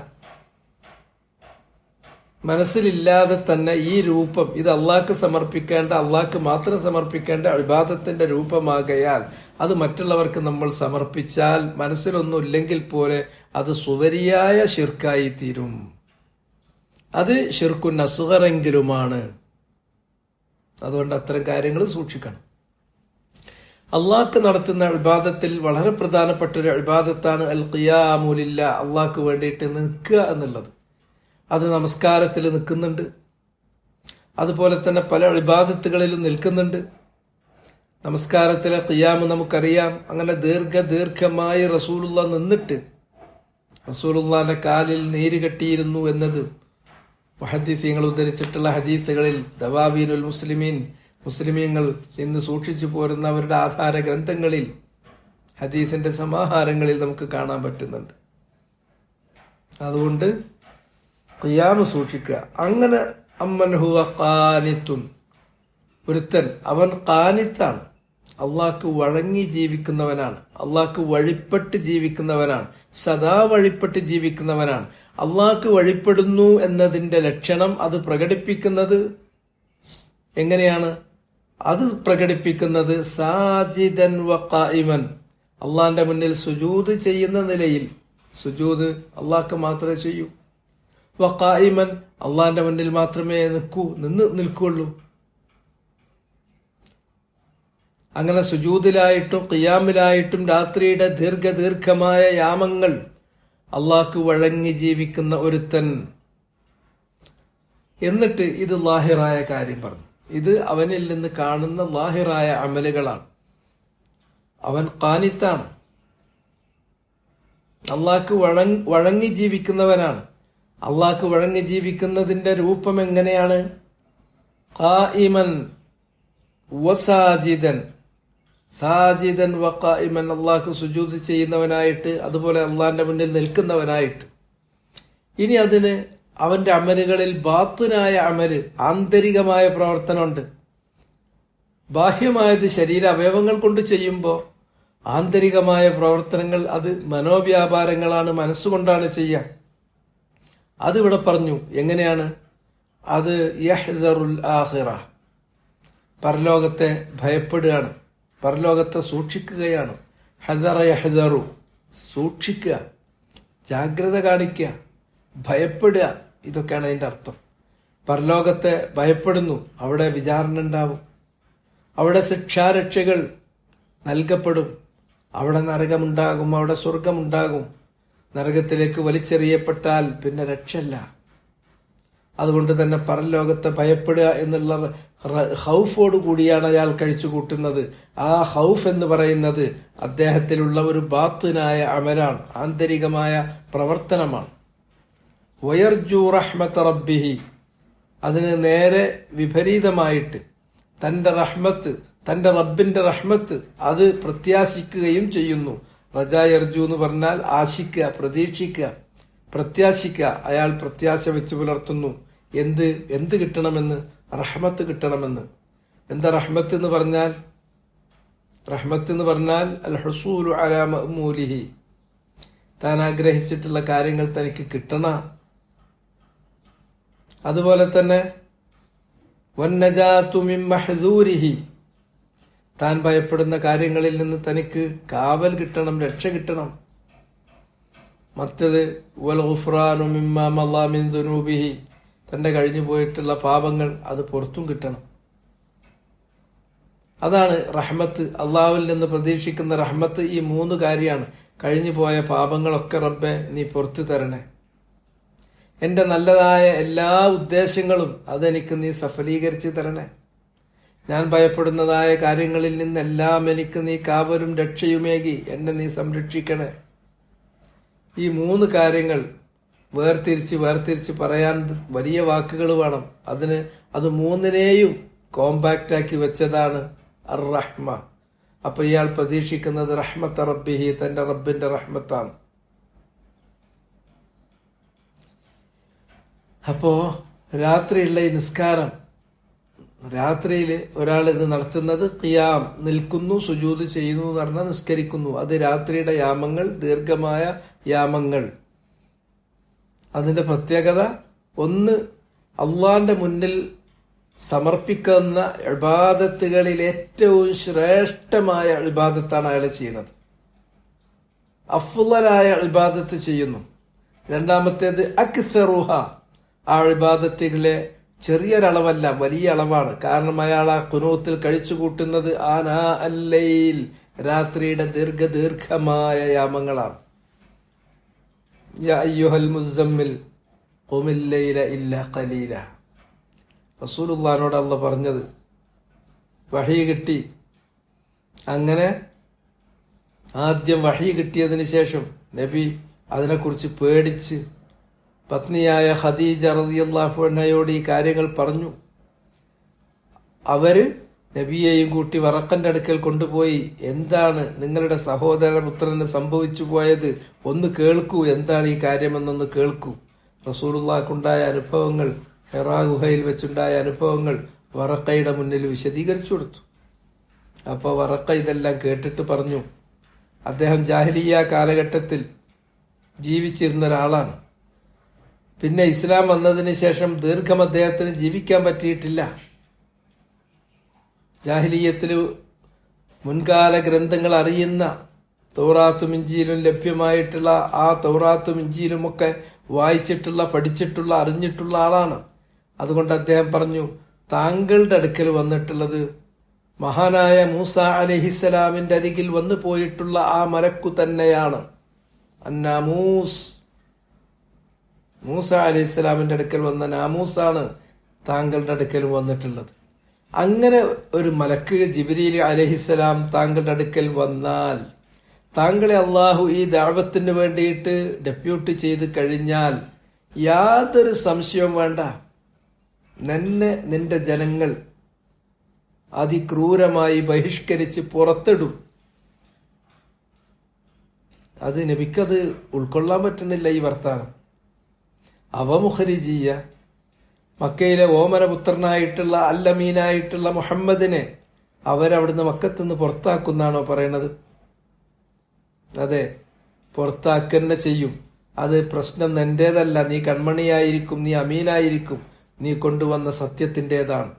മനസ്സിലില്ലാതെ തന്നെ ഈ രൂപം ഇത് അള്ളാഹ്ക്ക് സമർപ്പിക്കേണ്ട, അള്ളാഹ്ക്ക് മാത്രം സമർപ്പിക്കേണ്ട ഇബാദത്തിന്റെ രൂപമാകയാൽ അത് മറ്റുള്ളവർക്ക് നമ്മൾ സമർപ്പിച്ചാൽ മനസ്സിലൊന്നും ഇല്ലെങ്കിൽ പോലെ അത് സുവരിയായ ശിർക്കായി തീരും. അത് ശിർക്കുൻ അസ്ഗറെങ്കിലുമാണ്. അതുകൊണ്ട് അത്തരം കാര്യങ്ങൾ സൂക്ഷിക്കണം. അള്ളാഹ്ക്ക് നടത്തുന്ന ഇബാദത്തിൽ വളരെ പ്രധാനപ്പെട്ട ഒരു ഇബാദത്താണ് അൽ ഖിയാമു ലില്ലാഹ്, അള്ളാഹ്ക്ക് വേണ്ടിയിട്ട് നിൽക്കുക എന്നുള്ളത്. അത് നമസ്കാരത്തിൽ നിൽക്കുന്നുണ്ട്, അതുപോലെ തന്നെ പല ഇബാദത്തുകളിലും നിൽക്കുന്നുണ്ട്. നമസ്കാരത്തിലെ ഖിയാമ് നമുക്കറിയാം. അങ്ങനെ ദീർഘമായി റസൂലുള്ള നിന്നിട്ട് റസൂലുള്ളാന്റെ കാലിൽ നീര് കെട്ടിയിരുന്നു എന്നത് മുഹദ്ദിസീങ്ങൾ ഉദ്ധരിച്ചിട്ടുള്ള ഹദീസുകളിൽ, ദവാവീനുൽ മുസ്ലിമീൻ, മുസ്ലിമീങ്ങൾ ഇന്ന് സൂക്ഷിച്ചു പോരുന്ന അവരുടെ ആധാര ഗ്രന്ഥങ്ങളിൽ, ഹദീസിന്റെ സമാഹാരങ്ങളിൽ നമുക്ക് കാണാൻ പറ്റുന്നുണ്ട്. അതുകൊണ്ട് ഖിയാമ് സൂക്ഷിക്കുക. അങ്ങനെ അമ്മൻ ഹുവ ഖാനിത്തുൻ, ഒരുത്തൻ അവൻ ഖാനിത്താണ്, അള്ളാഹ്ക്ക് വഴങ്ങി ജീവിക്കുന്നവനാണ്, അള്ളാഹ്ക്ക് വഴിപ്പെട്ട് ജീവിക്കുന്നവനാണ്, സദാ വഴിപ്പെട്ട് ജീവിക്കുന്നവനാണ്. അള്ളാഹ്ക്ക് വഴിപ്പെടുന്നു എന്നതിന്റെ ലക്ഷണം അത് പ്രകടിപ്പിക്കുന്നത് എങ്ങനെയാണ്? അത് പ്രകടിപ്പിക്കുന്നത് സാജിദൻ വ ഖായിമൻ, അള്ളാഹിന്റെ മുന്നിൽ സുജൂദ് ചെയ്യുന്ന നിലയിൽ. സുജൂദ് അള്ളാഹ്ക്ക് മാത്രമേ ചെയ്യൂ. വ ഖായിമൻ, അള്ളാഹിന്റെ മുന്നിൽ മാത്രമേ നിൽക്കുള്ളൂ. അങ്ങനെ സുജൂദിലായിട്ടും ഖിയാമിലായിട്ടും രാത്രിയുടെ ദീർഘമായ യാമങ്ങൾ അള്ളാഹ്ക്ക് വഴങ്ങി ജീവിക്കുന്ന ഒരുത്തൻ. എന്നിട്ട് ഇത് ലാഹിറായ കാര്യം പറഞ്ഞു. ഇത് അവനിൽ നിന്ന് കാണുന്ന ലാഹിറായ അമലുകളാണ്. അവൻ ഖാനിത്താണ്, അള്ളാഹ്ക്ക് വഴങ്ങി ജീവിക്കുന്നവനാണ്. അള്ളാഹ്ക്ക് വഴങ്ങി ജീവിക്കുന്നതിന്റെ രൂപം എങ്ങനെയാണ്? ഖായിമൻ വസാജിദൻ, സാജിദൻ വ ഖായിമൻ, അള്ളാഹ്ക്ക് സുജൂദ് ചെയ്യുന്നവനായിട്ട്, അതുപോലെ അള്ളാഹിന്റെ മുന്നിൽ നിൽക്കുന്നവനായിട്ട്. ഇനി അതിന് അവന്റെ അമലുകളിൽ ബാത്തുനായ അമല്, ആന്തരികമായ പ്രവർത്തനമുണ്ട്. ബാഹ്യമായത് ശരീര അവയവങ്ങൾ കൊണ്ട് ചെയ്യുമ്പോൾ ആന്തരികമായ പ്രവർത്തനങ്ങൾ അത് മനോവ്യാപാരങ്ങളാണ്, മനസ്സുകൊണ്ടാണ് ചെയ്യുക. അതിവിടെ പറഞ്ഞു എങ്ങനെയാണ്. അത് യഹ്ദറുൽ ആഖിറ, പരലോകത്തെ ഭയപ്പെടുകയാണ്, പരലോകത്തെ സൂക്ഷിക്കുകയാണ്. ഹദറ യഹ്ദറു, സൂക്ഷിക്കുക, ജാഗ്രത കാണിക്കുക, ഭയപ്പെടുക, ഇതൊക്കെയാണ് അതിന്റെ അർത്ഥം. പരലോകത്തെ ഭയപ്പെടുന്നു, അവിടെ വിചാരണ ഉണ്ടാവും, അവിടെ ശിക്ഷാരക്ഷകൾ നൽകപ്പെടും, അവിടെ നരകമുണ്ടാകും, അവിടെ സ്വർഗമുണ്ടാകും. നരകത്തിലേക്ക് വലിച്ചെറിയപ്പെട്ടാൽ പിന്നെ രക്ഷയില്ല. അതുകൊണ്ട് തന്നെ പരലോകത്തെ ഭയപ്പെടുക എന്നുള്ള ഹൗഫോട് കൂടിയാണ് അയാൾ കഴിച്ചു കൂട്ടുന്നത്. ആ ഹൗഫ് എന്ന് പറയുന്നത് അദ്ദേഹത്തിലുള്ള ഒരു ബാത്തുനായ അമലാണ്, ആന്തരികമായ പ്രവർത്തനമാണ്. വയർജു റഹ്മത റബ്ബിഹി, അതിന് നേരെ വിപരീതമായിട്ട് തന്റെ റഹ്മത്ത്, തന്റെ റബ്ബിന്റെ റഹ്മത്ത് അത് പ്രത്യാശിക്കുകയും ചെയ്യുന്നു. റജാ യർജു എന്ന് പറഞ്ഞാൽ ആശിക്കുക, പ്രതീക്ഷിക്കുക, പ്രത്യാശിക്കുക. അയാൾ പ്രത്യാശ വെച്ച് പുലർത്തുന്നു. എന്ത് കിട്ടണമെന്ന്? റഹ്മത്ത് കിട്ടണമെന്ന്. എന്താ റഹ്മത്ത് എന്ന് പറഞ്ഞാൽ? റഹ്മത്ത് എന്ന് പറഞ്ഞാൽ അൽ ഹുസൂലു അലാ മഅ്മൂലിഹി, താൻ ആഗ്രഹിച്ചിട്ടുള്ള കാര്യങ്ങൾ തനിക്ക് കിട്ടണം. അതുപോലെ തന്നെ വന്നജാതു മിൻ മഹ്ദൂരിഹി, താൻ ഭയപ്പെടുന്ന കാര്യങ്ങളിൽ നിന്ന് തനിക്ക് കാവൽ കിട്ടണം, രക്ഷ കിട്ടണം. മറ്റത് വൽ ഗുഫ്റാനു മിമ്മാ മളാ മിൻ ദുനൂബിഹി, തന്റെ കഴിഞ്ഞു പോയിട്ടുള്ള പാപങ്ങൾ അത് പുറത്തും കിട്ടണം. അതാണ് റഹ്മത്ത്. അള്ളാഹുവിൽ നിന്ന് പ്രതീക്ഷിക്കുന്ന റഹ്മത്ത് ഈ 3 കാര്യമാണ്. കഴിഞ്ഞു പോയ പാപങ്ങളൊക്കെ റബ്ബെ നീ പുറത്തു തരണേ. എന്റെ നല്ലതായ എല്ലാ ഉദ്ദേശങ്ങളും അതെനിക്ക് നീ സഫലീകരിച്ച് തരണേ. ഞാൻ ഭയപ്പെടുന്നതായ കാര്യങ്ങളിൽ നിന്നെല്ലാം എനിക്ക് നീ കാവലും രക്ഷയുമേകി എന്നെ നീ സംരക്ഷിക്കണേ. ഈ 3 കാര്യങ്ങൾ വേർതിരിച്ച് പറയാൻ വലിയ വാക്കുകൾ വേണം. അത് 3നെയും കോമ്പാക്റ്റ് ആക്കി വെച്ചതാണ് അർ റഹ്മ. അപ്പൊ ഇയാൾ പ്രതീക്ഷിക്കുന്നത് റഹ്മത്ത് റബ്ബിഹി, തന്റെ റബ്ബിന്റെ റഹ്മത്താണ്. അപ്പോ രാത്രിയുള്ള ഈ നിസ്കാരം, രാത്രിയിൽ ഒരാൾ ഇത് നടത്തുന്നത് ഖിയാം, നിൽക്കുന്നു, സുജൂദ് ചെയ്യുന്നു എന്ന് പറഞ്ഞാൽ നിസ്കരിക്കുന്നു. അത് രാത്രിയുടെ യാമങ്ങൾ, ദീർഘമായ യാമങ്ങൾ. അതിന്റെ പ്രത്യേകത, ഒന്ന് അള്ളാന്റെ മുന്നിൽ സമർപ്പിക്കുന്ന ഇബാദത്തുകളിൽ ഏറ്റവും ശ്രേഷ്ഠമായ ഇബാദത്താണ് അയാൾ ചെയ്യുന്നത്. അഫ്ളലായ ഇബാദത്ത് ചെയ്യുന്നു. രണ്ടാമത്തേത് അക്സറുഹ, ആ ഇബാദത്തുകളെ ചെറിയൊരളവല്ല, വലിയ അളവാണ്. കാരണം അയാൾ ആ ഖുനൂത്തിൽ കഴിച്ചു കൂട്ടുന്നത് ആനാ അല്ലൈൽ, രാത്രിയുടെ ദീർഘമായ യാമങ്ങളാണ്. യാ അയ്യുഹൽ മുസമ്മിൽ ഖുമിൽ ലൈല ഇല്ലാ ഖലീല, റസൂലുള്ളാഹിനോട് അല്ലാഹ് പറഞ്ഞത്. വഹി കിട്ടി. അങ്ങനെ ആദ്യം വഹി കിട്ടിയതിന് ശേഷം നബി അതിനെക്കുറിച്ച് പേടിച്ച് പത്നിയായ ഖദീജ റളിയല്ലാഹു അൻഹയോട് ഈ കാര്യങ്ങൾ പറഞ്ഞു. അവര് നബിയെയും കൂട്ടി വറക്കന്റെ അടുക്കൽ കൊണ്ടുപോയി, എന്താണ് നിങ്ങളുടെ സഹോദരപുത്രന് സംഭവിച്ചു പോയത്, ഒന്ന് കേൾക്കൂ, എന്താണ് ഈ കാര്യമെന്നൊന്ന് കേൾക്കൂ. റസൂലുള്ളാഹിക്കുണ്ടായ അനുഭവങ്ങൾ, ഹിറാ ഗുഹയിൽ വെച്ചുണ്ടായ അനുഭവങ്ങൾ വറക്കയുടെ മുന്നിൽ വിശദീകരിച്ചു കൊടുത്തു. അപ്പൊ വറക്ക ഇതെല്ലാം കേട്ടിട്ട് പറഞ്ഞു, അദ്ദേഹം ജാഹിലിയ്യ കാലഘട്ടത്തിൽ ജീവിച്ചിരുന്ന ഒരാളാണ്. പിന്നെ ഇസ്ലാം വന്നതിന് ശേഷം ദീർഘം അദ്ദേഹത്തിന് ജീവിക്കാൻ പറ്റിയിട്ടില്ല. ജാഹിലിയ്യത്തിൽ മുൻകാല ഗ്രന്ഥങ്ങൾ അറിയുന്ന തൗറാത്തും ഇഞ്ചീലും ലഭ്യമായിട്ടുള്ള ആ തൗറാത്തും ഇഞ്ചീലും ഒക്കെ വായിച്ചിട്ടുള്ള, പഠിച്ചിട്ടുള്ള, അറിഞ്ഞിട്ടുള്ള ആളാണ്. അതുകൊണ്ട് അദ്ദേഹം പറഞ്ഞു, താങ്കളുടെ അടുക്കൽ വന്നിട്ടുള്ളത് മഹാനായ മൂസ അലൈഹിസ്സലാമിന്റെ അരികിൽ വന്നു പോയിട്ടുള്ള ആ മലക്കു തന്നെയാണ്. അന്നാമൂസ്, മൂസ അലൈഹിസ്സലാമിന്റെ അടുക്കൽ വന്ന നാമൂസാണ് താങ്കളുടെ അടുക്കൽ വന്നിട്ടുള്ളത്. അങ്ങനെ ഒരു മലക്ക് ജിബ്രീൽ അലൈഹിസ്സലാം താങ്കളുടെ അടുക്കൽ വന്നാൽ, താങ്കളെ അള്ളാഹു ഈ ദഅവത്തിന് വേണ്ടിയിട്ട് ഡെപ്യൂട്ട് ചെയ്ത് കഴിഞ്ഞാൽ യാതൊരു സംശയവും വേണ്ട, നിന്റെ ജനങ്ങൾ അതിക്രൂരമായി ബഹിഷ്കരിച്ച് പുറത്തിടും. അത് നബിക്കത് ഉൾക്കൊള്ളാൻ പറ്റുന്നില്ല ഈ വർത്താനം. അവമുഖരിജിയ, മക്കയിലെ ഓമനപുത്രനായിട്ടുള്ള അല്ലമീനായിട്ടുള്ള മുഹമ്മദിനെ അവരവിടുന്ന് മക്കത്തുനിന്ന് പുറത്താക്കുന്നാണോ പറയണത്? അതെ, പുറത്താക്കന്നെ ചെയ്യും. അത് പ്രശ്നം നിന്റേതല്ല, നീ കൺമണിയായിരിക്കും, നീ അമീനായിരിക്കും, നീ കൊണ്ടുവന്ന സത്യത്തിൻ്റെതാണ്.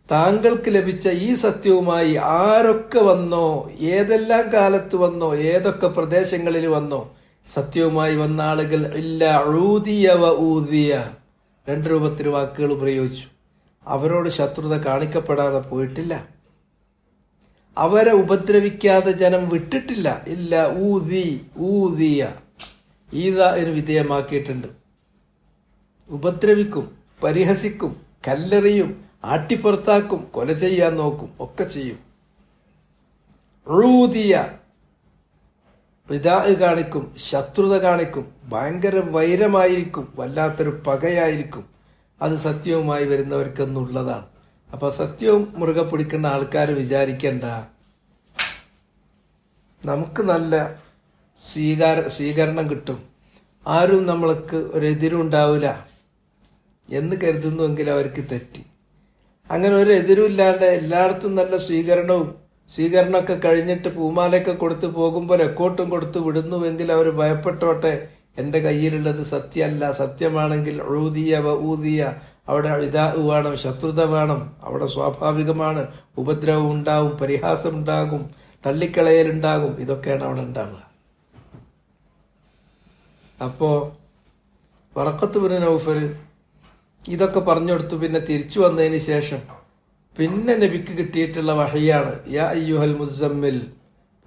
താങ്കൾക്ക് ലഭിച്ച ഈ സത്യവുമായി ആരൊക്കെ വന്നോ, ഏതെല്ലാം കാലത്ത് വന്നോ, ഏതൊക്കെ പ്രദേശങ്ങളിൽ വന്നോ, സത്യവുമായി വന്ന ആളുകൾ ഇല്ല ഊദിയ വ ഊദിയ, 2 രൂപത്തിൽ വാക്കുകൾ പ്രയോഗിച്ചു. അവരോട് ശത്രുത കാണിക്കപ്പെടാതെ പോയിട്ടില്ല, അവരെ ഉപദ്രവിക്കാതെ ജനം വിട്ടിട്ടില്ല. ഇല്ല ഊദിയ, ഈദാന് വിധേയമാക്കിയിട്ടുണ്ട്. ഉപദ്രവിക്കും, പരിഹസിക്കും, കല്ലെറിയും, ആട്ടിപ്പുറത്താക്കും, കൊല ചെയ്യാൻ നോക്കും, ഒക്കെ ചെയ്യും. ഊദിയ, റിദാ കാണിക്കും, ശത്രുത കാണിക്കും, ഭയങ്കര വൈരമായിരിക്കും, വല്ലാത്തൊരു പകയായിരിക്കും. അത് സത്യവുമായി വരുന്നവർക്കെന്നുള്ളതാണ്. അപ്പൊ സത്യവും മുറുകെ പിടിക്കുന്ന ആൾക്കാർ വിചാരിക്കണ്ട നമുക്ക് നല്ല സ്വീകരണം കിട്ടും, ആരും നമ്മൾക്ക് ഒരു എതിരുണ്ടാവില്ല എന്ന് കരുതുന്നുവെങ്കിൽ അവർക്ക് തെറ്റി. അങ്ങനെ ഒരു എതിരുമില്ലാണ്ട് എല്ലായിടത്തും നല്ല സ്വീകരണവും സ്വീകരണമൊക്കെ കഴിഞ്ഞിട്ട് പൂമാലയൊക്കെ കൊടുത്ത് പോകുമ്പോൾ എക്കോട്ടും കൊടുത്ത് വിടുന്നുവെങ്കിൽ അവർ ഭയപ്പെട്ടോട്ടെ, എന്റെ കയ്യിലുള്ളത് സത്യമല്ല, സത്യമാണെങ്കിൽ ഊദിയ ഊദിയ, അവിടെ ഇതാ വേണം, ശത്രുത വേണം, അവിടെ സ്വാഭാവികമാണ്, ഉപദ്രവം ഉണ്ടാവും, പരിഹാസം ഉണ്ടാകും, തള്ളിക്കളയലുണ്ടാകും, ഇതൊക്കെയാണ് അവിടെ ഉണ്ടാവുക. അപ്പോ വറഖത്ത് ബിൻ നൗഫൽ ഇതൊക്കെ പറഞ്ഞു കൊടുത്തു. പിന്നെ തിരിച്ചു വന്നതിന് ശേഷം പിന്നെ നബിക്ക് കിട്ടിയിട്ടുള്ള വഹയാണ് യാ അയ്യുഹൽ മുസമ്മിൽ,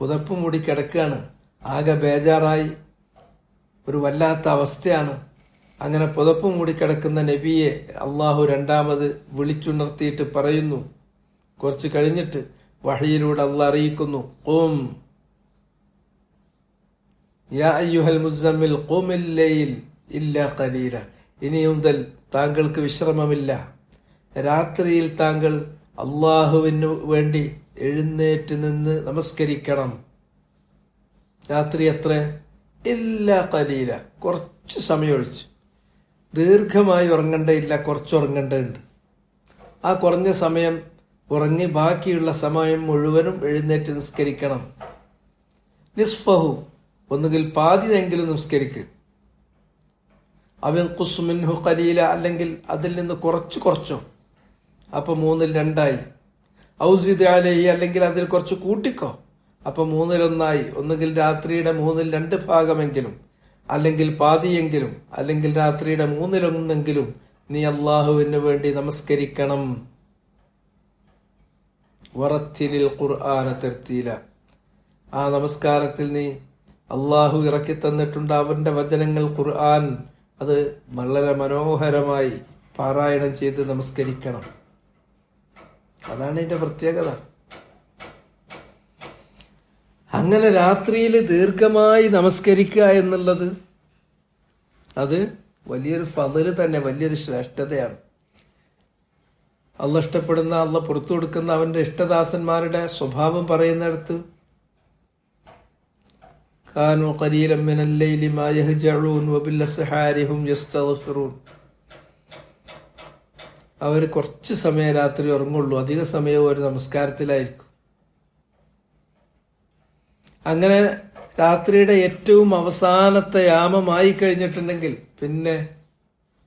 പുതപ്പ് മൂടി കിടക്കുകയാണ്, ആകെ ബേജാറായി, ഒരു വല്ലാത്ത അവസ്ഥയാണ്. അങ്ങനെ പുതപ്പ് മൂടി കിടക്കുന്ന നബിയെ അള്ളാഹു രണ്ടാമത് വിളിച്ചുണർത്തിയിട്ട് പറയുന്നു. കുറച്ച് കഴിഞ്ഞിട്ട് വഹയിലൂടെ അള്ളാഹ് അറിയിക്കുന്നു, ഖും യാ അയ്യുഹൽ മുസമ്മിൽ ഖുമിൽ ലൈൽ ഇല്ലാ ഖലീല, ഇനി മുതൽ താങ്കൾക്ക് വിശ്രമമില്ല, രാത്രിയിൽ താങ്കൾ അള്ളാഹുവിന് വേണ്ടി എഴുന്നേറ്റ് നിന്ന് നമസ്കരിക്കണം. രാത്രി എത്ര? ഇല്ലാ ഖലീല, കുറച്ച് സമയം ഒഴിച്ച്. ദീർഘമായി ഉറങ്ങേണ്ടയില്ല, കുറച്ച് ഉറങ്ങേണ്ടതുണ്ട്. ആ കുറഞ്ഞ സമയം ഉറങ്ങി ബാക്കിയുള്ള സമയം മുഴുവനും എഴുന്നേറ്റ് നിസ്കരിക്കണം. നിസ്ഫഹു, ഒന്നുകിൽ പാതിയെങ്കിലും നിസ്കരിക്ക്. അവൻ ഖുസ്മിൻഹു ഖലീല, അല്ലെങ്കിൽ അതിൽ നിന്ന് കുറച്ചോ, അപ്പൊ 2/3 ഔസിദ് അലൈഹി, അല്ലെങ്കിൽ അതിൽ കുറച്ച് കൂട്ടിക്കോ, അപ്പൊ 1/3, ഒന്നുകിൽ രാത്രിയുടെ 2/3 ഭാഗമെങ്കിലും, അല്ലെങ്കിൽ പാതിയെങ്കിലും, അല്ലെങ്കിൽ രാത്രിയുടെ 1/3 നീ അള്ളാഹുവിന് വേണ്ടി നമസ്കരിക്കണം. വറത്തിലിൽ ഖുർആന തർത്തീല, ആ നമസ്കാരത്തിൽ നീ അള്ളാഹു ഇറക്കി തന്നിട്ടുണ്ട് അവന്റെ വചനങ്ങൾ, ഖുർആൻ, അത് വളരെ മനോഹരമായി പാരായണം ചെയ്ത് നമസ്കരിക്കണം. അതാണ് ഇതിന്റെ പ്രത്യേകത. അങ്ങനെ രാത്രിയിൽ ദീർഘമായി നമസ്കരിക്കുക എന്നുള്ളത് അത് വലിയൊരു ഫള് തന്നെ, വലിയൊരു ശ്രേഷ്ഠതയാണ്. അള്ളാഹ് ഇഷ്ടപ്പെടുന്ന, അള്ളാഹ് പുറത്തു കൊടുക്കുന്ന അവന്റെ ഇഷ്ടദാസന്മാരുടെ സ്വഭാവം പറയുന്നിടത്ത് കാനൂ ഖലീലൻ മിനൽ ലൈലി മാ യഹ്ജഊൻ വബിൽഅസ്ഹാരി ഹും യസ്തഗ്ഫിറൂൻ, അവർ കുറച്ച് സമയം രാത്രി ഉറങ്ങുള്ളൂ, അധിക സമയവും ഒരു നമസ്കാരത്തിലായിരിക്കും. അങ്ങനെ രാത്രിയുടെ ഏറ്റവും അവസാനത്തെ യാമമായി കഴിഞ്ഞിട്ടുണ്ടെങ്കിൽ പിന്നെ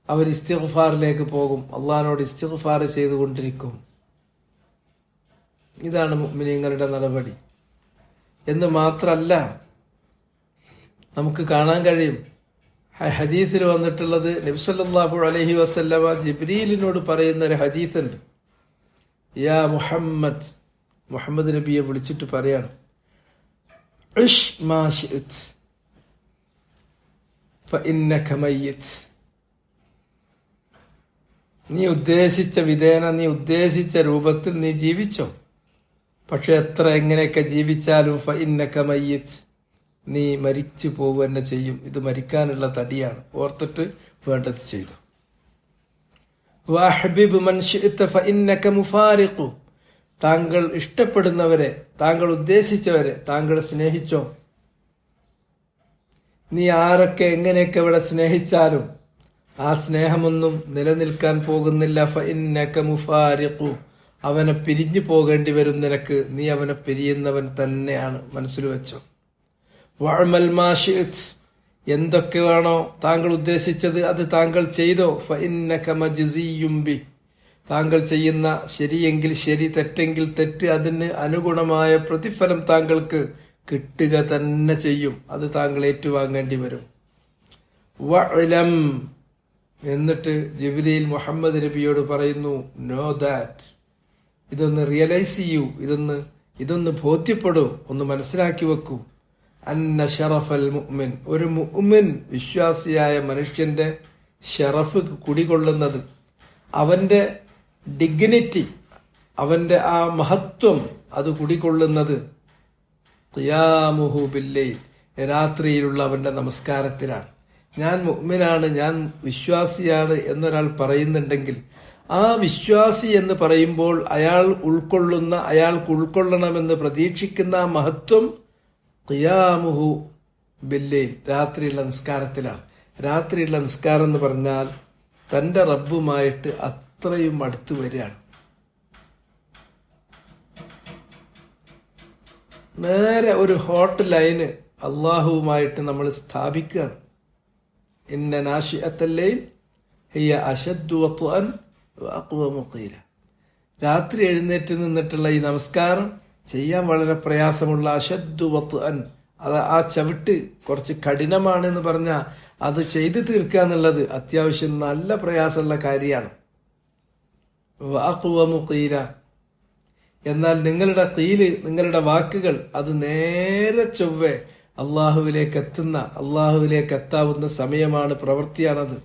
അവർ ഇസ്തിഗ്ഫാറിലേക്ക് പോകും, അള്ളാഹിനോട് ഇസ്തിഗ്ഫാർ ചെയ്തുകൊണ്ടിരിക്കും. ഇതാണ് മുഅ്മിനീങ്ങളുടെ നടപടി. എന്ന് മാത്രല്ല, നമുക്ക് കാണാൻ കഴിയും, ഹദീസിൽ വന്നിട്ടുള്ളത് നബി സല്ലല്ലാഹു അലൈഹി വസല്ലമ ജിബ്രീലിനോട് പറയുന്ന ഒരു ഹദീസുണ്ട്. യാ മുഹമ്മദ്, മുഹമ്മദ് നബിയെ വിളിച്ചിട്ട് പറയാണ്, ഇഷ് മാ ശിഅ്ത് ഫഇന്നക മയ്യിത്, നീ ഉദ്ദേശിച്ച വിധേന, നീ ഉദ്ദേശിച്ച രൂപത്തിൽ നീ ജീവിച്ചോ, പക്ഷെ എങ്ങനെയൊക്കെ ജീവിച്ചാലും ഫഇന്നക മയ്യിത്, നീ മരിച്ചു പോവുക തന്നെ ചെയ്യും. ഇത് മരിക്കാനുള്ള തടിയാണ്, ഓർത്തിട്ട് വേണ്ടത് ചെയ്തു. വഅഹ്ബിബ് മൻ ശിഅ്ത ഫഇന്നക മുഫാരിഖു, താങ്കൾ ഇഷ്ടപ്പെടുന്നവരെ, താങ്കൾ ഉദ്ദേശിച്ചവരെ താങ്കൾ സ്നേഹിച്ചോ. നീ ആരൊക്കെ എങ്ങനെയൊക്കെ ഇവിടെ സ്നേഹിച്ചാലും ആ സ്നേഹമൊന്നും നിലനിൽക്കാൻ പോകുന്നില്ല. ഫഇന്നക മുഫാരിഖു, അവനെ പിരിഞ്ഞു പോകേണ്ടി വരും നിനക്ക്, നീ അവനെ പിരിയുന്നവൻ തന്നെയാണ്, മനസ്സിൽ വെച്ചോ. വഅമൽ മാ ശിഅ്ത്, എന്തൊക്കെ വേണോ താങ്കൾ ഉദ്ദേശിച്ചത് അത് താങ്കൾ ചെയ്തോ. ഫഇന്നക മജ്സിയ്യും ബി, താങ്കൾ ചെയ്യുന്ന ശരിയെങ്കിൽ ശരി, തെറ്റെങ്കിൽ തെറ്റ്, അതിന് അനുഗുണമായ പ്രതിഫലം താങ്കൾക്ക് കിട്ടുക തന്നെ ചെയ്യും, അത് താങ്കൾ ഏറ്റുവാങ്ങേണ്ടി വരും. വഅലം, എന്നിട്ട് ജിബ്രീൽ മുഹമ്മദ് നബിയോട് പറയുന്നു, നോ ദാറ്റ്, ഇതൊന്ന് റിയലൈസ് ചെയ്യൂ, ഇതൊന്ന് ബോധ്യപ്പെടൂ, ഒന്ന് മനസ്സിലാക്കി വെക്കൂ. അന്ന ഷറഫൽ മുഅ്മിൻ, ഒരു മുഅ്മിൻ വിശ്വാസിയായ മനുഷ്യന്റെ ഷറഫ് കുടികൊള്ളുന്നത്, അവന്റെ ഡിഗ്നിറ്റി, അവന്റെ ആ മഹത്വം അത് കുടികൊള്ളുന്നത് ഖിയാമുഹു ബില്ലൈൽ, രാത്രിയിലുള്ള അവന്റെ നമസ്കാരത്തിലാണ്. ഞാൻ മുഅ്മിനാണ്, ഞാൻ വിശ്വാസിയാണ് എന്നൊരാൾ പറയുന്നുണ്ടെങ്കിൽ, ആ വിശ്വാസി എന്ന് പറയുമ്പോൾ അയാൾക്ക് ഉൾക്കൊള്ളണമെന്ന് പ്രതീക്ഷിക്കുന്ന ആ മഹത്വം ഖിയാമുഹു ബില്ലൈൽ, രാത്രിയുള്ള നിസ്കാരത്തിലാണ്. രാത്രിയുള്ള നിസ്കാരം എന്ന് പറഞ്ഞാൽ തന്റെ റബ്ബുമായിട്ട് അത്രയും അടുത്തു വരികയാണ്. നേരെ ഒരു ഹോട്ട് ലൈന് അള്ളാഹുവുമായിട്ട് നമ്മൾ സ്ഥാപിക്കുകയാണ്. ഇന്ന നാശിഅത്തല്ലൈൽ ഹിയ അശദ്ദു വത്അൻ വഅഖ്വമു ഖീല. രാത്രി എഴുന്നേറ്റ് നിന്നിട്ടുള്ള ഈ നമസ്കാരം ചെയ്യാൻ വളരെ പ്രയാസമുള്ള അശദ്ദു വത്അൻ, അത് ആ ചവിട്ട് കുറച്ച് കഠിനമാണ് എന്ന് പറഞ്ഞാൽ അത് ചെയ്തു തീർക്കുക എന്നുള്ളത് അത്യാവശ്യം നല്ല പ്രയാസമുള്ള കാര്യമാണ്. വഅഖ്വമു ഖീല, എന്നാൽ നിങ്ങളുടെ ഖീല്, നിങ്ങളുടെ വാക്കുകൾ അത് നേരെ ചൊവ്വെ അള്ളാഹുവിലേക്ക് എത്താവുന്ന സമയമാണ്, പ്രവൃത്തിയാണത്.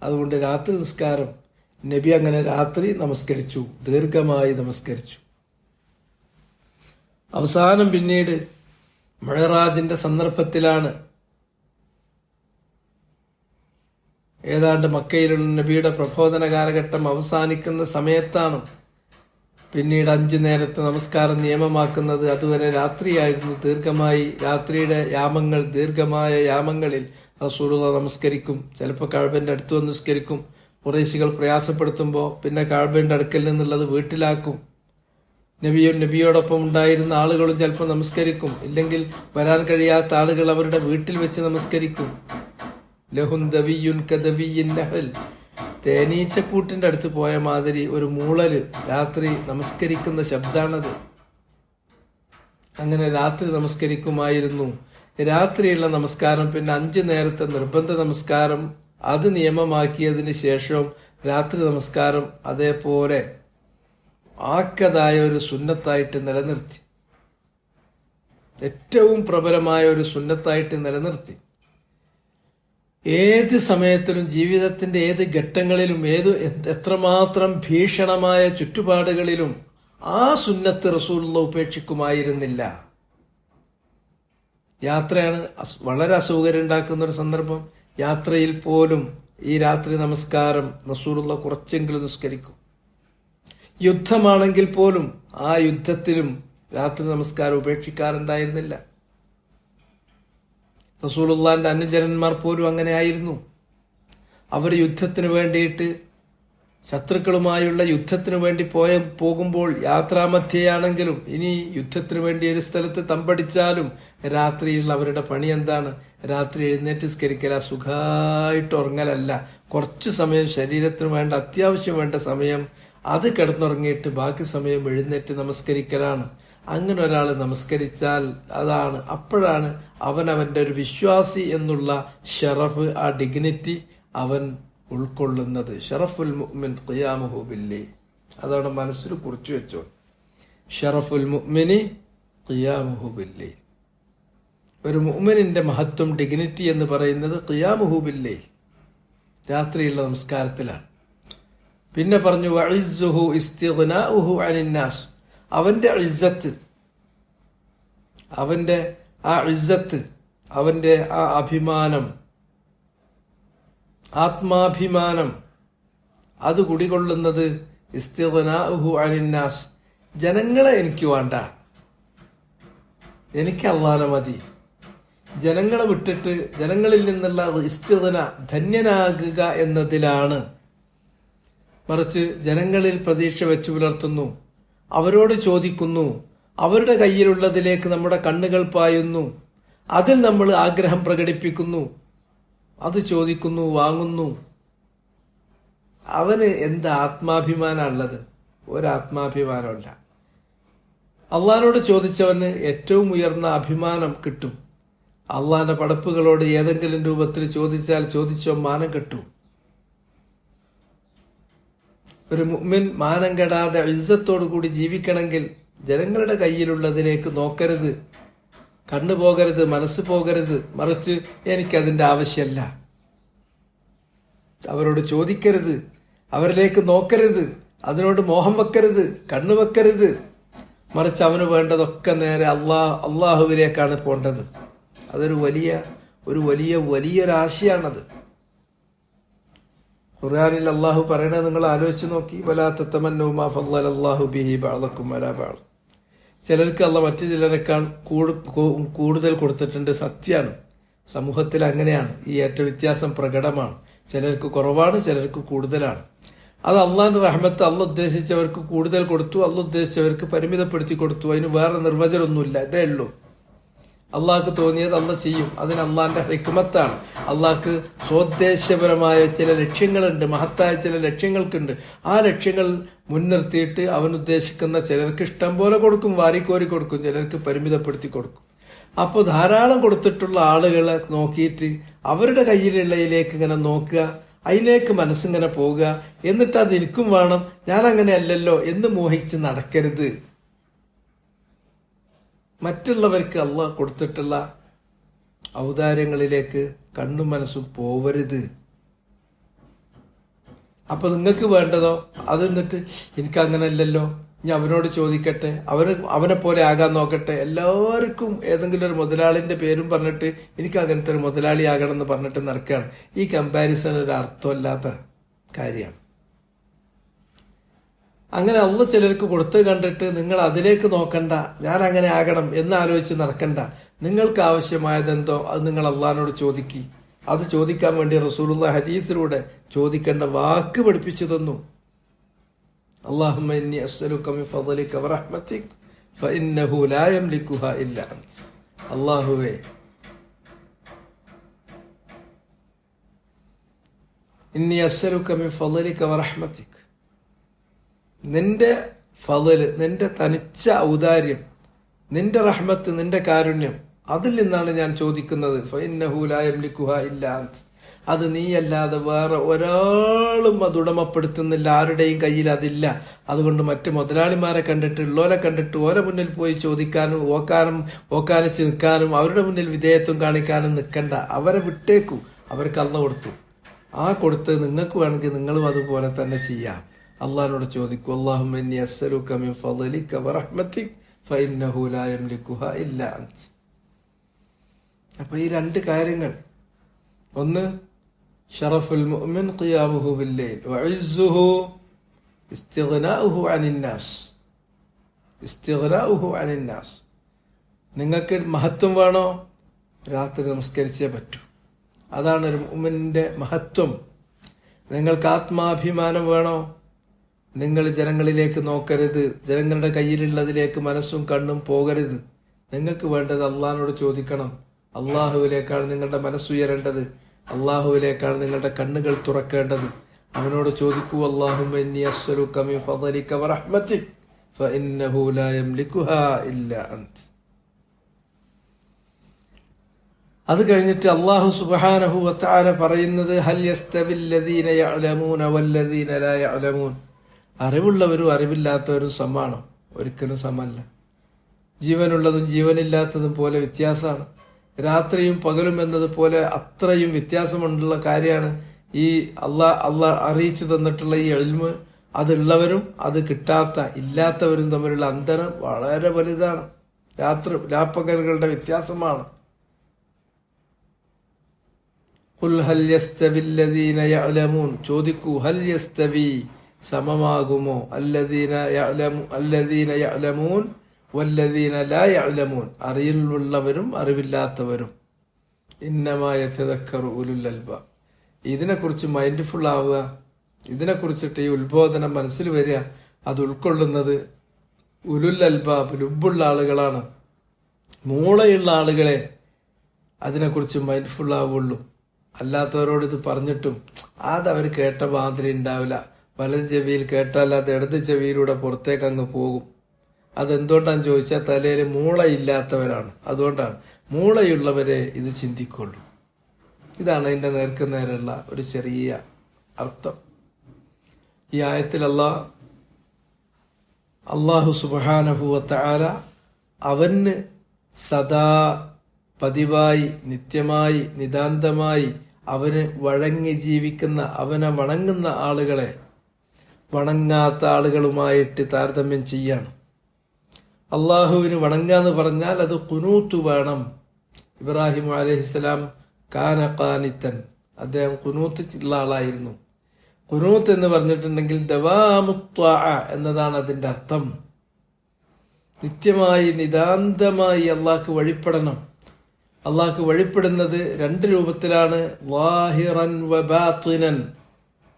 അതുകൊണ്ട് രാത്രി നിസ്കാരം നബി അങ്ങനെ രാത്രി നമസ്കരിച്ചു, ദീർഘമായി നമസ്കരിച്ചു. അവസാനം പിന്നീട് മിഅ്റാജിന്റെ സന്ദർഭത്തിലാണ്, ഏതാണ്ട് മക്കയിലുള്ള നബിയുടെ പ്രബോധന കാലഘട്ടം അവസാനിക്കുന്ന സമയത്താണ് പിന്നീട് 5 നേരത്തെ നമസ്കാരം നിയമമാക്കുന്നത്. അതുവരെ രാത്രിയായിരുന്നു. രാത്രിയുടെ യാമങ്ങൾ, ദീർഘമായ യാമങ്ങളിൽ റസൂലുള്ളാഹി നമസ്കരിക്കും. ചിലപ്പോൾ കഅബയുടെ അടുത്ത് വന്ന് നിസ്കരിക്കും. ഖുറൈശികൾ പ്രയാസപ്പെടുത്തുമ്പോൾ പിന്നെ കഅബയുടെ അടുക്കൽ നിന്നുള്ളത് വീട്ടിലാക്കും. നബിയോടൊപ്പം ഉണ്ടായിരുന്ന ആളുകളും ചിലപ്പോൾ നമസ്കരിക്കും. ഇല്ലെങ്കിൽ വരാൻ കഴിയാത്ത ആളുകൾ അവരുടെ വീട്ടിൽ വെച്ച് നമസ്കരിക്കും. ലഹുൻ ദവിയുൻ കദവിയിൻ നഹൽ, തേനീച്ചക്കൂട്ടിന്റെ അടുത്ത് പോയ മാതിരി ഒരു മൂളല് രാത്രി നമസ്കരിക്കുന്ന ശബ്ദാണത്. അങ്ങനെ രാത്രി നമസ്കരിക്കുമായിരുന്നു. രാത്രിയുള്ള നമസ്കാരം പിന്നെ 5 നേരത്തെ നിർബന്ധ നമസ്കാരം അത് നിയമമാക്കിയതിന് ശേഷം രാത്രി നമസ്കാരം അതേപോലെ ആക്കതായ ഒരു സുന്നത്തായിട്ട് നിലനിർത്തി, ഏറ്റവും പ്രബലമായ ഒരു സുന്നത്തായിട്ട് നിലനിർത്തി. ഏത് സമയത്തിലും ജീവിതത്തിന്റെ ഏത് ഘട്ടങ്ങളിലും എത്രമാത്രം ഭീഷണമായ ചുറ്റുപാടുകളിലും ആ സുന്നത്ത് റസൂലുള്ളാഹി ഉപേക്ഷിക്കുമായിരുന്നില്ല. യാത്രയാണ് വളരെ അസൗകര്യം ഉണ്ടാക്കുന്ന ഒരു സന്ദർഭം. യാത്രയിൽ പോലും ഈ രാത്രി നമസ്കാരം റസൂലുള്ളാഹി കുറച്ചെങ്കിലും നിസ്കരിക്കും. യുദ്ധമാണെങ്കിൽ പോലും ആ യുദ്ധത്തിലും രാത്രി നമസ്കാരം ഉപേക്ഷിക്കാറുണ്ടായിരുന്നില്ല. റസൂലുള്ളാഹിന്റെ അനുചരന്മാർ പോലും അങ്ങനെ ആയിരുന്നു. അവർ യുദ്ധത്തിന് വേണ്ടിയിട്ട്, ശത്രുക്കളുമായുള്ള യുദ്ധത്തിന് വേണ്ടി പോകുമ്പോൾ യാത്രാമധ്യയാണെങ്കിലും ഇനി യുദ്ധത്തിന് വേണ്ടി ഒരു സ്ഥലത്ത് തമ്പടിച്ചാലും രാത്രിയിൽ അവരുടെ പണി എന്താണ്? രാത്രി എഴുന്നേറ്റ് നിസ്കരിക്കല, സുഖമായിട്ട് ഉറങ്ങലല്ല. കുറച്ചു സമയം ശരീരത്തിന് വേണ്ട, അത്യാവശ്യം വേണ്ട സമയം അത് കിടന്നുറങ്ങിയിട്ട് ബാക്കി സമയം എഴുന്നേറ്റ് നമസ്കരിക്കലാണ്. അങ്ങനെ ഒരാൾ നമസ്കരിച്ചാൽ അപ്പോഴാണ് അവന്റെ ഒരു വിശ്വാസി എന്നുള്ള ഷറഫ്, ആ ഡിഗ്നിറ്റി അവൻ ഉൾക്കൊള്ളുന്നത്. ഷറഫുൽ മുഅ്മിൻ ഖിയാമുഹു ബില്ലൈൽ, അതവിടെ മനസ്സിൽ കുറിച്ചു വെച്ചോ. ഷറഫുൽ മുഅ്മിനി ഖിയാമുഹു ബില്ലൈൽ. ഒരു മുഅ്മിനിന്റെ മഹത്വം, ഡിഗ്നിറ്റി എന്ന് പറയുന്നത് ഖിയാമുഹു ബില്ലൈൽ, രാത്രിയുള്ള നമസ്കാരത്തിലാണ്. പിന്നെ പറഞ്ഞു വഇസ്സുഹു ഇസ്തിഗ്നാഉഹു അനിന്നാസ്, അവന്റെ ഇസ്സത്ത്, അവന്റെ ആ അഭിമാനം, ആത്മാഭിമാനം, അത് കുടികൊള്ളുന്നത് ഇസ്തിഗ്നാഉഹു അനിന്നാസ്, ജനങ്ങളെ എനിക്ക് വേണ്ട, എനിക്ക് അല്ലാഹനെ മതി. ജനങ്ങളെ വിട്ടിട്ട് ജനങ്ങളിൽ നിന്നുള്ള ഇസ്തിഗ്ന, ധന്യനാകുക എന്നതിലാണ്. മറിച്ച് ജനങ്ങളിൽ പ്രതീക്ഷ വെച്ചു പുലർത്തുന്നു, അവരോട് ചോദിക്കുന്നു, അവരുടെ കയ്യിലുള്ളതിലേക്ക് നമ്മുടെ കണ്ണുകൾ പായുന്നു, അതിൽ നമ്മൾ ആഗ്രഹം പ്രകടിപ്പിക്കുന്നു, അത് ചോദിക്കുന്നു, വാങ്ങുന്നു. അവന് എന്ത് ആത്മാഭിമാനമുള്ളത്? ഒരാത്മാഭിമാനമല്ല. അള്ളാഹിനോട് ചോദിച്ചവന് ഏറ്റവും ഉയർന്ന അഭിമാനം കിട്ടും. അള്ളാഹിന്റെ പടപ്പുകളോട് ഏതെങ്കിലും രൂപത്തിൽ ചോദിച്ചാൽ ചോദിച്ചോ മാനം കിട്ടും. ഒരു മുഅ്മിൻ മാനം കെടാതെ ഇസ്സത്തോടു കൂടി ജീവിക്കണമെങ്കിൽ ജനങ്ങളുടെ കയ്യിലുള്ളതിലേക്ക് നോക്കരുത്, കണ്ണു പോകരുത്, മനസ്സ് പോകരുത്. മറിച്ച് എനിക്കതിന്റെ ആവശ്യമല്ല, അവരോട് ചോദിക്കരുത്, അവരിലേക്ക് നോക്കരുത്, അതിനോട് മോഹം വെക്കരുത്, കണ്ണു വെക്കരുത്. മറിച്ച് അവന് വേണ്ടതൊക്കെ നേരെ അള്ളാഹുവിലേക്കാണ് പോണ്ടത്. അതൊരു വലിയൊരാശയാണത്. ഖുർആനിൽ അള്ളാഹു പറയണത് നിങ്ങൾ ആലോചിച്ച് നോക്കി. വലാ തതമന്നൂ മാ ഫളലല്ലാഹു ബിഹി ബഅദക്കും അലാ ബഅദ്. ചിലർക്ക് അള്ളാഹ് മറ്റു ചിലരെക്കാൾ കൂടുതൽ കൊടുത്തിട്ടുണ്ട്, സത്യമാണ്. സമൂഹത്തിൽ അങ്ങനെയാണ്, ഈ ഏറ്റ വ്യത്യാസം പ്രകടമാണ്. ചിലർക്ക് കുറവാണ്, ചിലർക്ക് കൂടുതലാണ്. അത് അള്ളാന്റെ റഹ്മത്ത് അള്ള ഉദ്ദേശിച്ചവർക്ക് കൂടുതൽ കൊടുത്തു, അള്ള ഉദ്ദേശിച്ചവർക്ക് പരിമിതപ്പെടുത്തി കൊടുത്തു. അതിന് വേറെ നിർവചനമൊന്നുമില്ല, ഇതേ ഉള്ളൂ. അള്ളാഹ്ക്ക് തോന്നിയത് അള്ള ചെയ്യും. അതിന് അള്ളാന്റെ ഹിക്മത്താണ്. അള്ളാഹ്ക്ക് സ്വോദ്ദേശ്യപരമായ ചില ലക്ഷ്യങ്ങളുണ്ട്, മഹത്തായ ചില ലക്ഷ്യങ്ങൾക്കുണ്ട്. ആ ലക്ഷ്യങ്ങൾ മുൻനിർത്തിയിട്ട് അവൻ ഉദ്ദേശിക്കുന്ന ചിലർക്ക് ഇഷ്ടം പോലെ കൊടുക്കും, വാരിക്കോരി കൊടുക്കും, ചിലർക്ക് പരിമിതപ്പെടുത്തി കൊടുക്കും. അപ്പോൾ ധാരാളം കൊടുത്തിട്ടുള്ള ആളുകളെ നോക്കിയിട്ട് അവരുടെ കയ്യിലുള്ളതിലേക്ക് ഇങ്ങനെ നോക്കുക, അതിലേക്ക് മനസ്സിങ്ങനെ പോവുക, എന്നിട്ട് അത് എനിക്കും വേണം, ഞാൻ അങ്ങനെ അല്ലല്ലോ എന്ന് മോഹിച്ച് നടക്കരുത്. മറ്റുള്ളവർക്ക് അള്ളാഹ് കൊടുത്തിട്ടുള്ള ഔദാര്യങ്ങളിലേക്ക് കണ്ണും മനസ്സും പോവരുത്. അപ്പൊ നിങ്ങൾക്ക് വേണ്ടതോ അത് എന്നിട്ട് എനിക്ക് അങ്ങനെ അല്ലല്ലോ, ഞാൻ അവനോട് ചോദിക്കട്ടെ, അവനെ പോലെ ആകാൻ നോക്കട്ടെ. എല്ലാവർക്കും ഏതെങ്കിലും ഒരു മുതലാളിന്റെ പേരും പറഞ്ഞിട്ട് എനിക്ക് അങ്ങനത്തെ ഒരു മുതലാളി ആകണം എന്ന് പറഞ്ഞിട്ട് നടക്കുകയാണ്. ഈ കമ്പാരിസൺ ഒരു അർത്ഥമില്ലാത്ത കാര്യമാണ്. അങ്ങനെ അള്ള ചിലർക്ക് കൊടുത്ത് കണ്ടിട്ട് നിങ്ങൾ അതിലേക്ക് നോക്കണ്ട, ഞാൻ അങ്ങനെ ആകണം എന്ന് ആലോചിച്ച് നടക്കണ്ട. നിങ്ങൾക്ക് ആവശ്യമായതെന്തോ അത് നിങ്ങൾ അള്ളാഹിനോട് ചോദിക്കി. അത് ചോദിക്കാൻ വേണ്ടി റസൂലുള്ളാഹി ഹദീസിലൂടെ ചോദിക്കേണ്ട വാക്ക് പഠിപ്പിച്ചു തന്നു. അല്ലാഹുമ്മ ഇന്നി അസ്അലുക മിൻ ഫളലിക വറഹ്മതിക ഫഇന്നഹു ലാ യംലികുഹാ ഇല്ലാ അൻത. അല്ലാഹുവേ, ഇന്നി അസ്അലുക മിൻ ഫളലിക വറഹ്മതിക, നിന്റെ ഫളല്, നിന്റെ തനിച്ച ഔദാര്യം, നിന്റെ റഹ്മത്ത്, നിന്റെ കാരുണ്യം, അതിൽ നിന്നാണ് ഞാൻ ചോദിക്കുന്നത്. ഫഇന്നഹു ലാ യംലികുഹാ ഇല്ലാ അൻത. അത് നീയല്ലാതെ വേറെ ഒരാളും അത് ഉടമപ്പെടുത്തുന്നില്ല, ആരുടെയും കയ്യിൽ അതില്ല. അതുകൊണ്ട് മറ്റു മുതലാളിമാരെ കണ്ടിട്ട്, ഉള്ളോലെ കണ്ടിട്ട് ഓരോ മുന്നിൽ പോയി ചോദിക്കാനും ഓക്കാനിച്ച് നിൽക്കാനും അവരുടെ മുന്നിൽ വിധേയത്വം കാണിക്കാനും നിൽക്കണ്ട. അവരെ വിട്ടേക്കൂ, അവർക്ക് അള്ള കൊടുത്തു. ആ കൊടുത്ത് നിങ്ങൾക്ക് വേണമെങ്കിൽ നിങ്ങളും അതുപോലെ തന്നെ ചെയ്യാം. അള്ളാഹിനോട് ചോദിക്കൂ, അല്ലാഹുമ്മ ഇന്നി അസ്അലുക മിൻ ഫളലിക വറഹ്മതിക ഫഇന്നഹു ലാ യംലികുഹാ ഇല്ലാ അൻത. അപ്പൊ ഈ രണ്ട് കാര്യങ്ങൾ, ഒന്ന് ഷറഫുൽ മുഅ്മിൻ ഖിയാമുഹു ബില്ലൈൽ വഇസ്സുഹു ഇസ്തിഗ്നാഉഹു അനിന്നാസ്. ഇസ്തിഗ്നാഉഹു അനിന്നാസ്. നിങ്ങൾക്ക് മഹത്വം വേണോ? രാത്രി നമസ്കരിച്ചേ പറ്റൂ. അതാണ് ഒരു മുഅ്മിനിന്റെ മഹത്വം. നിങ്ങൾക്ക് ആത്മാഭിമാനം വേണോ? നിങ്ങൾ ജനങ്ങളിലേക്ക് നോക്കരുത്, ജനങ്ങളുടെ കയ്യിലുള്ളതിലേക്ക് മനസ്സും കണ്ണും പോകരുത്. നിങ്ങൾക്ക് വേണ്ടത് അള്ളാഹിനോട് ചോദിക്കണം. അള്ളാഹുവിലേക്കാണ് നിങ്ങളുടെ മനസ്സുയരേണ്ടത്, അള്ളാഹുവിലേക്കാണ് നിങ്ങളുടെ കണ്ണുകൾ തുറക്കേണ്ടത്. അവനോട് ചോദിക്കൂ, അല്ലാഹുമ്മ ഇന്നി അസ്അലുക മിൻ ഫളലിക വറഹ്മതിക ഫഇന്നഹു ലാ യംലികുഹാ ഇല്ലാ അൻത. അത് കഴിഞ്ഞിട്ട് അല്ലാഹു സുബ്ഹാനഹു വ തആല പറയുന്നത്, ഹൽ യസ്തവിൽ ലദീന യഅലമൂന വല്ലദീന ലാ യഅലമൂൻ. അറിവുള്ളവരും അറിവില്ലാത്തവരും സമാണോ? ഒരിക്കലും സമല്ല. ജീവനുള്ളതും ജീവനില്ലാത്തതും പോലെ വ്യത്യാസമാണ്. രാത്രിയും പകലും എന്നതുപോലെ അത്രയും വ്യത്യാസമുള്ള കാര്യമാണ് ഈ അള്ളാഹ് അറിയിച്ചു തന്നിട്ടുള്ള ഈ ഇൽമ്. അതുള്ളവരും അത് ഇല്ലാത്തവരും തമ്മിലുള്ള അന്തരം വളരെ വലുതാണ്. രാപ്പകലുകളുടെ വ്യത്യാസമാണ്. ഖുൽ ഹൽ യസ്തവിൽ ലദീന യഅലമൂൻ, ചോദിക്കൂ, ഹൽ യസ്തവി, സമമാകുമോ, അല്ലദീന യഅലമൂൻ വല്ലദീന ലാ യഅലമൂൻ, അറിവുള്ളവരും അറിവില്ലാത്തവരും. ഇന്നമാ യതദക്കറു ഉലുൽ അൽബാബ്. ഇതിനെക്കുറിച്ച് മൈൻഡ്ഫുൾ ആവുക, ഇതിനെക്കുറിച്ചിട്ട് ഈ ഉത്ബോധനം മനസ്സിൽ വരിക, അത് ഉൾക്കൊള്ളുന്നത് ഉലുൽ അൽബാബ്, ലുബുള്ള ആളുകളാണ്. മൂളയുള്ള ആളുകളെ അതിനെക്കുറിച്ച് മൈൻഡ്ഫുൾ ആവുള്ളൂ. അല്ലാത്തവരോട് ഇത് പറഞ്ഞിട്ടും അതവർ കേട്ട മാതിരി ഉണ്ടാവില്ല. വലത് ചെവിയിൽ കേട്ടാലാത്ത ഇടത് ചെവിയിലൂടെ പുറത്തേക്ക് അങ്ങ് പോകും. അതെന്തുകൊണ്ടാന്ന് ചോദിച്ചാൽ തലയിൽ മൂളയില്ലാത്തവരാണ്. അതുകൊണ്ടാണ്. മൂളയുള്ളവരെ ഇത് ചിന്തിക്കുള്ളൂ. ഇതാണ് അതിന്റെ നേർക്കുനേരുള്ള ഒരു ചെറിയ അർത്ഥം. ഈ ആയത്തിൽ അല്ലാഹു സുബ്ഹാനഹു വ തആല അവന് സദാ പതിവായി നിത്യമായി നിതാന്തമായി അവന് വഴങ്ങി ജീവിക്കുന്ന, അവനെ വണങ്ങുന്ന ആളുകളെ വണങ്ങാത്ത ആളുകളുമായിട്ട് താരതമ്യം ചെയ്യാണ്. അള്ളാഹുവിന് വണങ്ങാന്ന് പറഞ്ഞാൽ അത് ഖുനൂത്ത് വേണം. ഇബ്രാഹിം അലൈഹിസ്സലാം കാന ഖാനിത്തൻ, അദ്ദേഹം ഖുനൂത്ത് ഉള്ള ആളായിരുന്നു. ഖുനൂത്ത് എന്ന് പറഞ്ഞിട്ടുണ്ടെങ്കിൽ ദവാമുത്വാഅ എന്നതാണ് അതിന്റെ അർത്ഥം. നിത്യമായി നിതാന്തമായി അള്ളാഹ്ക്ക് വഴിപ്പെടണം. അള്ളാഹ്ക്ക് വഴിപ്പെടുന്നത് രണ്ട് രൂപത്തിലാണ്, ളാഹിറൻ വ ബാത്തിനൻ.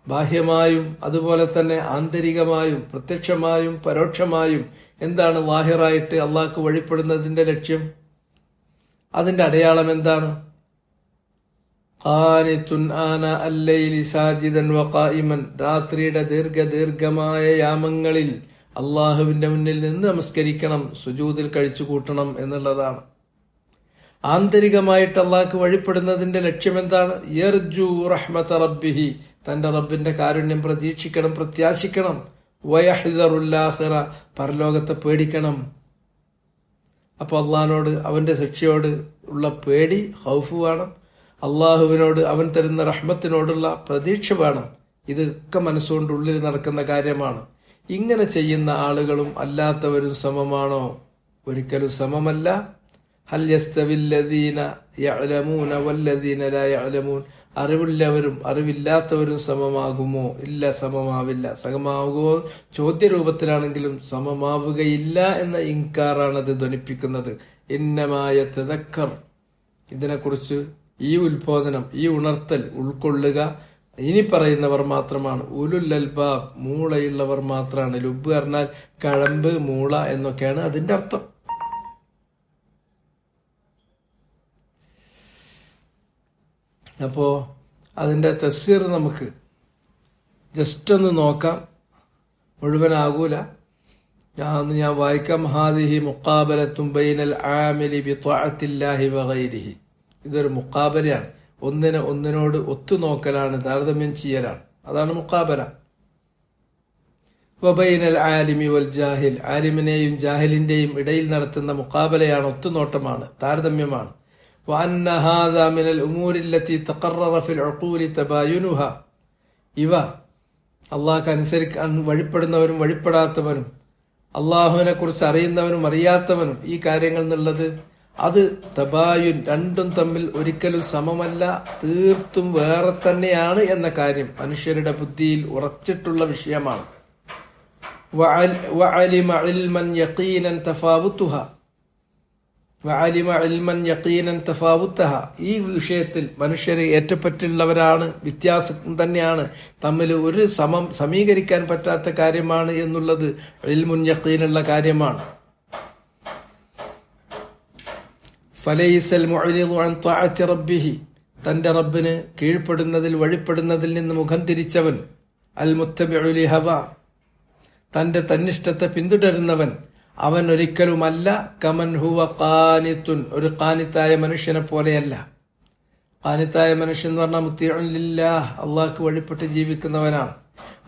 ബാഹ്യമായും അതുപോലെ തന്നെ ആന്തരികമായും പ്രത്യക്ഷമായും പരോക്ഷമായും എന്താണ് ലാഹിറായിട്ട് അള്ളാഹ്ക്ക് വഴിപ്പെടുന്നതിന്റെ ലക്ഷ്യം? അതിന്റെ അടയാളം എന്താണ്? ഖാനിതുൻ ആന അല്ലൈലി സാജിദൻ വഖായിമൻ, രാത്രിയുടെ ദീർഘമായ യാമങ്ങളിൽ അള്ളാഹുവിന്റെ മുന്നിൽ നിന്ന് നമസ്കരിക്കണം, സുജൂദിൽ കഴിച്ചു കൂട്ടണം എന്നുള്ളതാണ്. ആന്തരികമായിട്ട് അള്ളാഹ്ക്ക് വഴിപ്പെടുന്നതിന്റെ ലക്ഷ്യം എന്താണ്? യർജു റഹ്മത റബ്ബിഹി, തന്റെ റബ്ബിന്റെ കാരുണ്യം പ്രതീക്ഷിക്കണം, പ്രത്യാശിക്കണം. വയഹ്ദറുൽ ആഖിറ, പരലോകത്തെ പേടിക്കണം. അപ്പൊ അള്ളാഹിനോട്, അവന്റെ ശിക്ഷയോട് ഉള്ള പേടി, ഖൗഫ് വേണം. അള്ളാഹുവിനോട്, അവൻ തരുന്ന റഹ്മത്തിനോടുള്ള പ്രതീക്ഷ വേണം. ഇതൊക്കെ മനസ്സുകൊണ്ട് ഉള്ളിൽ നടക്കുന്ന കാര്യമാണ്. ഇങ്ങനെ ചെയ്യുന്ന ആളുകളും അല്ലാത്തവരും സമമാണോ? ഒരിക്കലും സമമല്ല. ഹൽ യസ്തവില്ലദീന യഅലമൂന വല്ലദീന ലാ യഅലമൂൻ, അറിവുള്ളവരും അറിവില്ലാത്തവരും സമമാകുമോ? ഇല്ല, സമമാവില്ല. സമമാകുമോ ചോദ്യരൂപത്തിലാണെങ്കിലും സമമാവുകയില്ല എന്ന ഇൻകാറാണത് ധ്വനിപ്പിക്കുന്നത്. ഇന്നമായ തദക്കർ, ഇതിനെക്കുറിച്ച് ഈ ഉത്ബോധനം, ഈ ഉണർത്തൽ ഉൾക്കൊള്ളുക ഇനി പറയുന്നവർ മാത്രമാണ്. ഉലുൽ അൽബാബ്, മൂളയുള്ളവർ മാത്രമാണ്. ലുബ് പറഞ്ഞാൽ കഴമ്പ്, മൂള എന്നൊക്കെയാണ് അതിന്റെ അർത്ഥം. അപ്പോ അതിന്റെ തഫ്സീർ നമുക്ക് ജസ്റ്റ് ഒന്ന് നോക്കാം, മുഴുവനാകൂല. ഞാൻ വായിക്കാം. ഹാദിഹി മുഖാബലത്തും ബൈനൽ ആമിലി ബിത്വഅത്തില്ലാഹി വഗൈരിഹി, ഇതൊരു മുഖാബലയാണ്. ഒന്നിനോട് ഒത്തുനോക്കലാണ്, താരതമ്യം ചെയ്യലാണ്. അതാണ് മുഖാബല. വബൈനൽ ആലിമി വൽ ജാഹിൽ, ആലിമിനെയും ജാഹിലിന്റെയും ഇടയിൽ നടത്തുന്ന മുഖാബലയാണ്, ഒത്തുനോട്ടമാണ്, താരതമ്യമാണ്. വഅന്ന ഹാദാ മിനൽ ഉമൂരില്ലത്തി തഖററ ഫിൽ ഉഖൂലി തബായുനുഹ, ഇവ അള്ളാഹ്ക്ക് അനുസരിക്കാൻ വഴിപ്പെടുന്നവരും വഴിപ്പെടാത്തവരും, അള്ളാഹുവിനെ കുറിച്ച് അറിയുന്നവനും അറിയാത്തവനും ഈ കാര്യങ്ങൾ എന്നുള്ളത് അത് തബായുൻ, രണ്ടും തമ്മിൽ ഒരിക്കലും സമമല്ല, തീർത്തും വേറെ തന്നെയാണ് എന്ന കാര്യം മനുഷ്യരുടെ ബുദ്ധിയിൽ ഉറച്ചിട്ടുള്ള വിഷയമാണ്. വഅലിമ ഇൽമൻ യഖീനൻ തഫാവുതുഹ, വഅലിമ ഇൽമൻ യഖീനൻ തഫാവുതഹ, ഈ വിഷയത്തിൽ മനുഷ്യരെ ഏറ്റപ്പറ്റുള്ളവരാണ്, വ്യത്യാസം തന്നെയാണ്, തമ്മിൽ ഒരു സമീകരിക്കാൻ പറ്റാത്ത കാര്യമാണ് എന്നുള്ളത് ഇൽമുൻ യഖീനുള്ള കാര്യമാണ്. ഫലൈസൽ മുഅ്രിദു അൻ ത്വഅത്തി റബ്ബിഹി, തന്റെ റബ്ബിന് കീഴ്പ്പെടുന്നതിൽ വഴിപ്പെടുന്നതിൽ നിന്ന് മുഖം തിരിച്ചവൻ, അൽ മുത്തബിഉ ലിഹവ, തന്റെ തന്നിഷ്ടത്തെ പിന്തുടരുന്നവൻ, അവൻ ഒരിക്കലുമല്ല കമൻ ഹുവ ഖാനിത്തുൻ, ഒരു ഖാനിത്തായ മനുഷ്യനെ പോലെയല്ല. ഖാനിത്തായ മനുഷ്യൻ എന്ന് പറഞ്ഞാൽ മുത്തിഉൻ ലില്ലാഹ്, അള്ളാഹ്ക്ക് വഴിപ്പെട്ട് ജീവിക്കുന്നവനാണ്.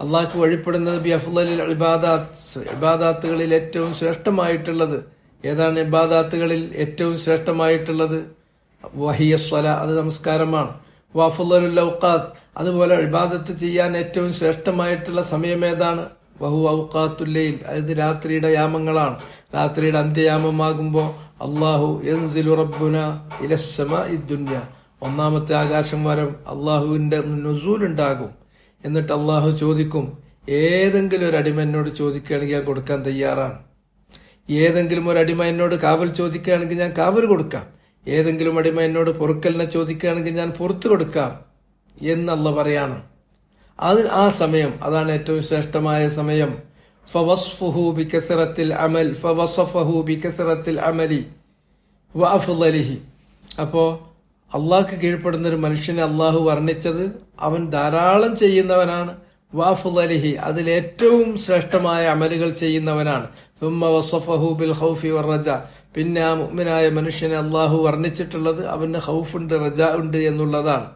അള്ളാഹ്ക്ക് വഴിപ്പെടുന്നത് ബി അഫ്ളലിൽ ഇബാദാത്ത്, ഇബാദാത്തുകളിൽ ഏറ്റവും ശ്രേഷ്ഠമായിട്ടുള്ളത് ഏതാണ്? ഇബാദാത്തുകളിൽ ഏറ്റവും ശ്രേഷ്ഠമായിട്ടുള്ളത് വഹിയ സ്വല, അത് നമസ്കാരമാണ്. വഅഫ്ളലുൽ ഔഖാത്ത്, അതുപോലെ ഇബാദത്ത് ചെയ്യാൻ ഏറ്റവും ശ്രേഷ്ഠമായിട്ടുള്ള സമയം ഏതാണ്? വഹു ഔഖാത്തുൽ ലൈൽ, അത് രാത്രിയുടെ യാമങ്ങളാണ്. രാത്രിയുടെ അന്ത്യയാമമാകുമ്പോൾ അല്ലാഹു യൻസിലു റബ്ബുന ഇലസ് സമാഇ ദുനിയ, ഒന്നാമത്തെ ആകാശം വരെ അള്ളാഹുവിന്റെ നുസൂൽ ഉണ്ടാകും. എന്നിട്ട് അള്ളാഹു ചോദിക്കും, ഏതെങ്കിലും ഒരു അടിമ എന്നോട് ചോദിക്കുകയാണെങ്കിൽ ഞാൻ കൊടുക്കാൻ തയ്യാറാണ്. ഏതെങ്കിലും ഒരു അടിമ എന്നോട് കാവൽ ചോദിക്കുകയാണെങ്കിൽ ഞാൻ കാവൽ കൊടുക്കാം. ഏതെങ്കിലും അടിമ എന്നോട് പൊറുക്കലിനെ ചോദിക്കുകയാണെങ്കിൽ ഞാൻ പുറത്തു കൊടുക്കാം എന്നല്ല പറയാണ്. ആ സമയം, അതാണ് ഏറ്റവും ശ്രേഷ്ഠമായ സമയം. ഫവസ്ഫുഹു ബികസറത്തിൽ അമൽ, ഫവസഫഹു ബികസറത്തിൽ അമലി വഅഫ്ളലിഹി. അപ്പോ അള്ളാഹ്ക്ക് കീഴ്പ്പെടുന്ന ഒരു മനുഷ്യനെ അള്ളാഹു വർണ്ണിച്ചത് അവൻ ധാരാളം ചെയ്യുന്നവനാണ്. വഅഫ്ളലിഹി, അതിലേറ്റവും ശ്രേഷ്ഠമായ അമലുകൾ ചെയ്യുന്നവനാണ്. സുമ്മ വസഫഹു ബിൽ ഖൗഫി വറജ, പിന്നെ ആ മുഅ്മിനായ മനുഷ്യനെ അള്ളാഹു വർണ്ണിച്ചിട്ടുള്ളത് അവന് ഖൗഫുണ്ട്, റജാ ഉണ്ട് എന്നുള്ളതാണ്.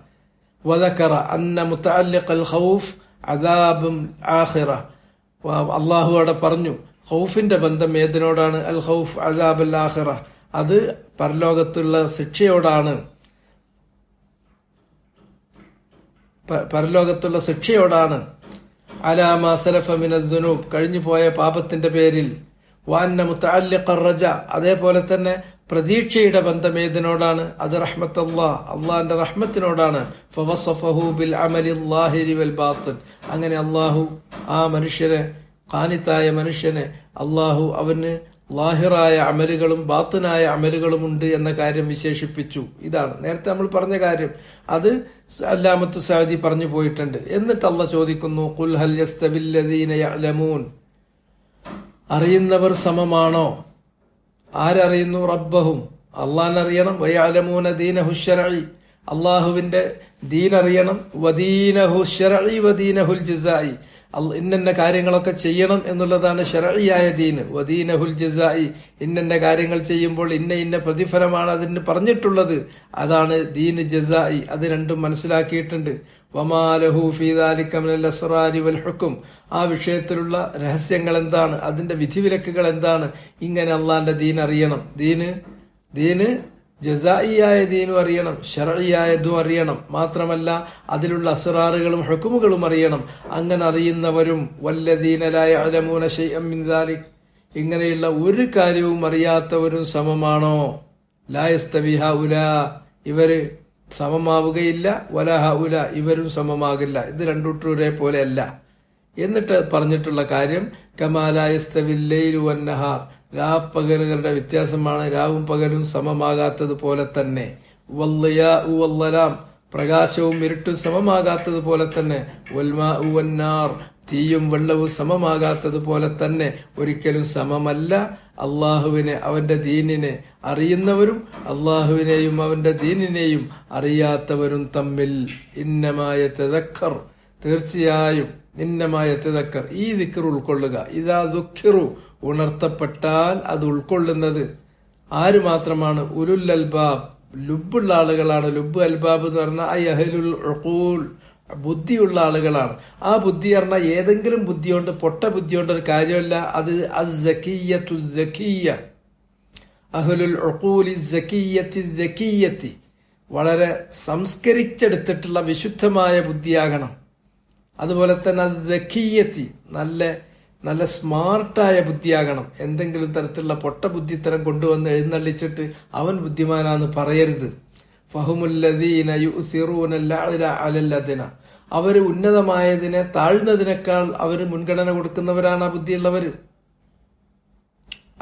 വദക്കറ അന്ന മുതഅല്ലിഖൽ ഖൗഫ് അദാബുൽ ആഖിറ, അള്ളാഹു അവിടെ പറഞ്ഞു ഖൗഫിന്റെ ബന്ധം ഏതിനോടാണ്? അൽ ഖൗഫ് അദാബുൽ ആഖിറ, അത് പരലോകത്തുള്ള ശിക്ഷയോടാണ്. പരലോകത്തുള്ള ശിക്ഷയോടാണ്. അലാമ സലഫ മിനദ് ദുനൂബ്, കഴിഞ്ഞു പോയ പാപത്തിന്റെ പേരിൽ. വഅന്ന മുതഅല്ലിഖർ റജ, അതേപോലെ തന്നെ പ്രതീക്ഷയുടെ ബന്ധം ഏതിനോടാണ്? അത് റഹ്മത്തല്ലാഹ്, അള്ളാഹിന്റെ റഹ്മത്തിനോടാണ്. ഫവസഫഹു ബിൽ അമലിൽ ളാഹിരി വൽ ബാത്തിൻ, അങ്ങനെ അള്ളാഹു ആ മനുഷ്യനെ, ഖാനിത്തായ മനുഷ്യനെ അള്ളാഹു അവന് ലാഹിറായ അമലുകളും ബാത്തിനായ അമലുകളും ഉണ്ട് എന്ന കാര്യം വിശേഷിപ്പിച്ചു. ഇതാണ് നേരത്തെ നമ്മൾ പറഞ്ഞ കാര്യം. അത് അല്ലാമത്തു സഅദി പറഞ്ഞു പോയിട്ടുണ്ട്. എന്നിട്ട് അല്ലാഹ് ചോദിക്കുന്നു, ഖുൽ ഹൽ യസ്തവിൽ ലദീന യഅലമൂൻ, അറിയുന്നവർ സമമാണോ? ആരറിയുന്നു? റബ്ബഹും, അള്ളാഹ്നറിയണം. വയഅലമൂന ദീനഹു ശർഈ, അള്ളാഹുവിന്റെ ദീൻ അറിയണം. വദീനഹു ശർഈ വദീനഹുൽ ജസാഇ, ഇന്ന കാര്യങ്ങളൊക്കെ ചെയ്യണം എന്നുള്ളതാണ് ശർഈയായ ദീന്. വദീനഹുൽ ജസാഇ, ഇന്ന കാര്യങ്ങൾ ചെയ്യുമ്പോൾ ഇന്ന പ്രതിഫലമാണ് അതിന് പറഞ്ഞിട്ടുള്ളത്. അതാണ് ദീന് ജസാഇ. അത് രണ്ടും മനസ്സിലാക്കിയിട്ടുണ്ട്. വമാ ലഹു ഫീ ദാലിക മിനൽ അസ്റാരി വൽ ഹുക്ം, ആ വിഷയത്തിലുള്ള രഹസ്യങ്ങൾ എന്താണ്, അതിന്റെ വിധിവിലക്കുകൾ എന്താണ്? ഇങ്ങനെ അള്ളാന്റെ ദീൻ അറിയണം. ദീന് ജസായിയായ ദീനും അറിയണം, ശർഈയായതും അറിയണം. മാത്രമല്ല അതിലുള്ള അസ്റാറുകളും ഹുക്മുകളും അറിയണം. അങ്ങനെ അറിയുന്നവരും വല്ലദീന ലാ യഅലമൂന ശൈഅൻ മിൻ ദാലിക്, ഇങ്ങനെയുള്ള ഒരു കാര്യവും അറിയാത്തവരും സമമാണോ? ലാ യസ്തവി ഹൗലാ, ഇവര് സമമാവുകയില്ല. വലാ ഹൗലാ, ഇവരും സമമാകില്ല. ഇത് രണ്ടുകൂട്ടരും ഒരേപോലെ അല്ല. എന്നിട്ട് പറഞ്ഞിട്ടുള്ള കാര്യം കമാ ലാ യസ്തവിൽ ലൈലു വന്നഹാർ, രാപ്പകലുകളുടെ വ്യത്യാസമാണ് രാവും പകലും സമമാകാത്തത് പോലെ തന്നെ. വള്ളിയാഉ വല്ലലാം, പ്രകാശവും ഇരുട്ടും സമമാകാത്തത് പോലെ തന്നെ. വൽമാഉ വന്നാർ, തീയും വെള്ളവും സമമാകാത്തത് പോലെ തന്നെ. ഒരിക്കലും സമമല്ല. അള്ളാഹുവിനെ, അവന്റെ ദീനിനെ അറിയുന്നവരും അള്ളാഹുവിനെയും അവന്റെ ദീനിനെയും അറിയാത്തവരും തമ്മിൽ. ഇന്നമായ തദക്കർ, തീർച്ചയായും ഇന്നമായ തദക്കർ, ഈ ദിക്ർ ഉൾക്കൊള്ളുക. ഇദാ ദുഃഖിറു, ഉണർത്തപ്പെട്ടാൽ അത് ഉൾക്കൊള്ളുന്നത് ആര് മാത്രമാണ്? ഉലുൽ അൽബാബ്, ലുബുള്ള ആളുകളാണ്. ലുബ് അൽബാബ് എന്ന് പറഞ്ഞാൽ ഐ അഹ്ലുൽ ഉഖൂൽ, ബുദ്ധിയുള്ള ആളുകളാണ്. ആ ബുദ്ധി പറഞ്ഞാൽ ഏതെങ്കിലും ബുദ്ധി കൊണ്ട്, പൊട്ട ബുദ്ധി കൊണ്ട് ഒരു കാര്യമല്ല. അത് അസ്സകിയ്യത്തു സകിയ്യ, അഹ്ലുൽ ഉഖൂലി സകിയ്യത്തി സകിയ്യത്തി, വളരെ സംസ്കരിച്ചെടുത്തിട്ടുള്ള വിശുദ്ധമായ ബുദ്ധിയാകണം. അതുപോലെ തന്നെ ദഖിയ്യത്തി, നല്ല സ്മാർട്ടായ ബുദ്ധിയാകണം. എന്തെങ്കിലും തരത്തിലുള്ള പൊട്ട ബുദ്ധിത്തരം കൊണ്ടുവന്ന് എഴുന്നള്ളിച്ചിട്ട് അവൻ ബുദ്ധിമാനാന്ന് പറയരുത്. ഫഹുമുല്ലദീന യുസിറൂനൽ അഅല അലൽ അദ്ന, അവര് ഉന്നതമായതിനെ താഴ്ന്നതിനേക്കാൾ അവര് മുൻഗണന കൊടുക്കുന്നവരാണ് ആ ബുദ്ധിയുള്ളവര്.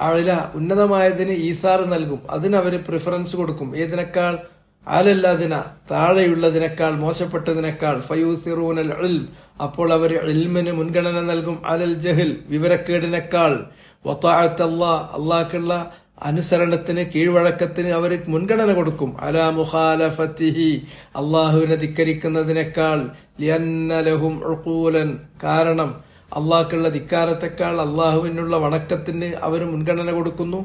അഅല, ഉന്നതമായതിന് ഈസാർ നൽകും, അതിനവര് പ്രിഫറൻസ് കൊടുക്കും. ഏതിനേക്കാൾ? അലല്ലതിന, താഴെയുള്ളതിനേക്കാൾ, മോശപ്പെട്ടതിനേക്കാൾ. ഫയൂസിറൂനൽ ഇൽം, അപ്പോൾ അവർ ഇൽമിന് മുൻഗണന നൽകും. അലൽ ജഹൽ, വിവരക്കേടിനേക്കാൾ. വതഅത്ത് അല്ലാഹ്, അള്ളാഹ്ക്കുള്ള അനുസരണത്തിന്, കീഴ്വഴക്കത്തിന് അവർ മുൻഗണന കൊടുക്കും. അലാ മുഖാലഫത്തിഹി, അള്ളാഹുവിനെ ധിക്കരിക്കുന്നതിനേക്കാൾ. ലിഅന്ന ലഹും ഉഖൂലൻ, കാരണം അള്ളാഹ്ക്കുള്ള ധിക്കാരത്തെക്കാൾ അള്ളാഹുവിനുള്ള വണക്കത്തിന് അവർ മുൻഗണന കൊടുക്കുന്നു.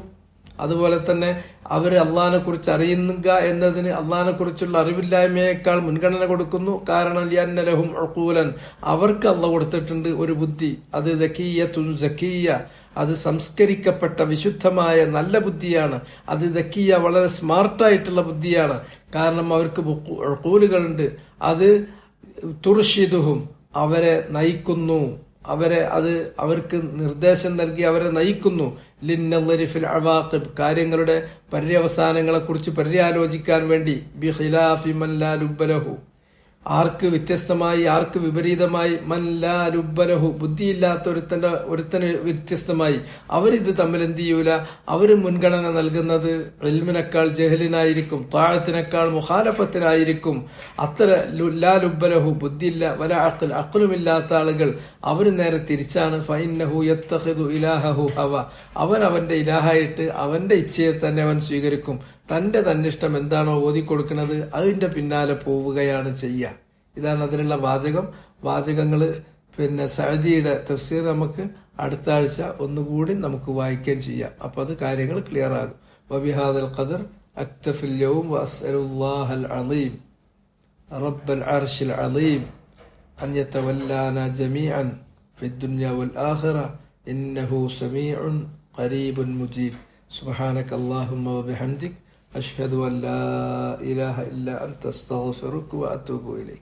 അതുപോലെ തന്നെ അവർ അള്ളാഹിനെ കുറിച്ച് അറിയുക എന്നതിന് അള്ളാഹിനെ കുറിച്ചുള്ള അറിവില്ലായ്മയേക്കാൾ മുൻഗണന കൊടുക്കുന്നു. കാരണം ലിഅന്ന ലഹും ഉഖൂലൻ, അവർക്ക് അള്ളാഹ് കൊടുത്തിട്ടുണ്ട് ഒരു ബുദ്ധി. അത് ദഖിയ്യത്തുൻ സകിയ്യ, അത് സംസ്കരിക്കപ്പെട്ട വിശുദ്ധമായ നല്ല ബുദ്ധിയാണ്. അത് ദഖിയ്യ, വളരെ സ്മാർട്ടായിട്ടുള്ള ബുദ്ധിയാണ്. കാരണം അവർക്ക് ഉഖൂലുകളുണ്ട്. അത് തുർഷിദുഹും, അവരെ നയിക്കുന്നു. അവർക്ക് നിർദ്ദേശം നൽകി അവരെ നയിക്കുന്നു. ലിന്നളരി ഫിൽ അവാഖിബ്, കാര്യങ്ങളുടെ പര്യവസാനങ്ങളെക്കുറിച്ച് പര്യാലോചിക്കാൻ വേണ്ടി. ബിഖിലാഫി മൻ ലാ ലുബ്ബലഹു, ആർക്ക് വ്യത്യസ്തമായി, ആർക്ക് വിപരീതമായി. മൻ ലാ ലുബ്ബലഹു, ബുദ്ധിയില്ലാത്ത ഒരുത്തന് വ്യത്യസ്തമായി. അവരിത് തമ്മിൽ എന്ത് ചെയ്യൂല, അവര് മുൻഗണന നൽകുന്നത് ഇൽമിനേക്കാൾ ജഹലിനായിരിക്കും, താഴത്തിനേക്കാൾ മുഖാലഫത്തിനായിരിക്കും. അത്ര ലാ ലുബ്ബലഹു, ബുദ്ധിയില്ല, വല അഖ്ൽ, അഖ്ലുമില്ലാത്ത ആളുകൾ അവര് നേരെ തിരിച്ചാണ്. ഫഇന്നഹു യത്തഖിദു ഇലാഹഹു ഹവ, അവൻ അവന്റെ ഇലാഹായിട്ട് അവന്റെ ഇച്ഛയെ തന്നെ അവൻ സ്വീകരിക്കും. തന്റെ തന്നിഷ്ടം എന്താണോ ഓതിക്കൊടുക്കുന്നത് അതിന്റെ പിന്നാലെ പോവുകയാണ് ചെയ്യുക. ഇതാണ് അതിനുള്ള വാചകങ്ങള്. സഅദിയുടെ തഫ്സീർ നമുക്ക് അടുത്ത ആഴ്ച ഒന്നുകൂടി നമുക്ക് വായിക്കുകയും ചെയ്യാം. അപ്പൊ അത് കാര്യങ്ങൾ ക്ലിയർ ആകും. വബിഹാദൽ ഖദർ അക്തഫിൽ യൗം വഅസ്അലുല്ലാഹൽ അളീം റബ്ബൽ അർശിൽ അളീം അൻ യതവല്ലാനാ ജമീഅൻ ഫിദ്ദുനിയ വൽ ആഖിറ ഇന്നഹു സമീഉൻ ഖരീബുൻ മുജീബ്. സുബ്ഹാനക അല്ലാഹുമ്മ വബിഹംദിക് അഷ്ഹദു അൻ ലാ ഇലാഹ ഇല്ല അൻത അസ്തഗ്ഫിറുക വഅതൂബു ഇലൈക്.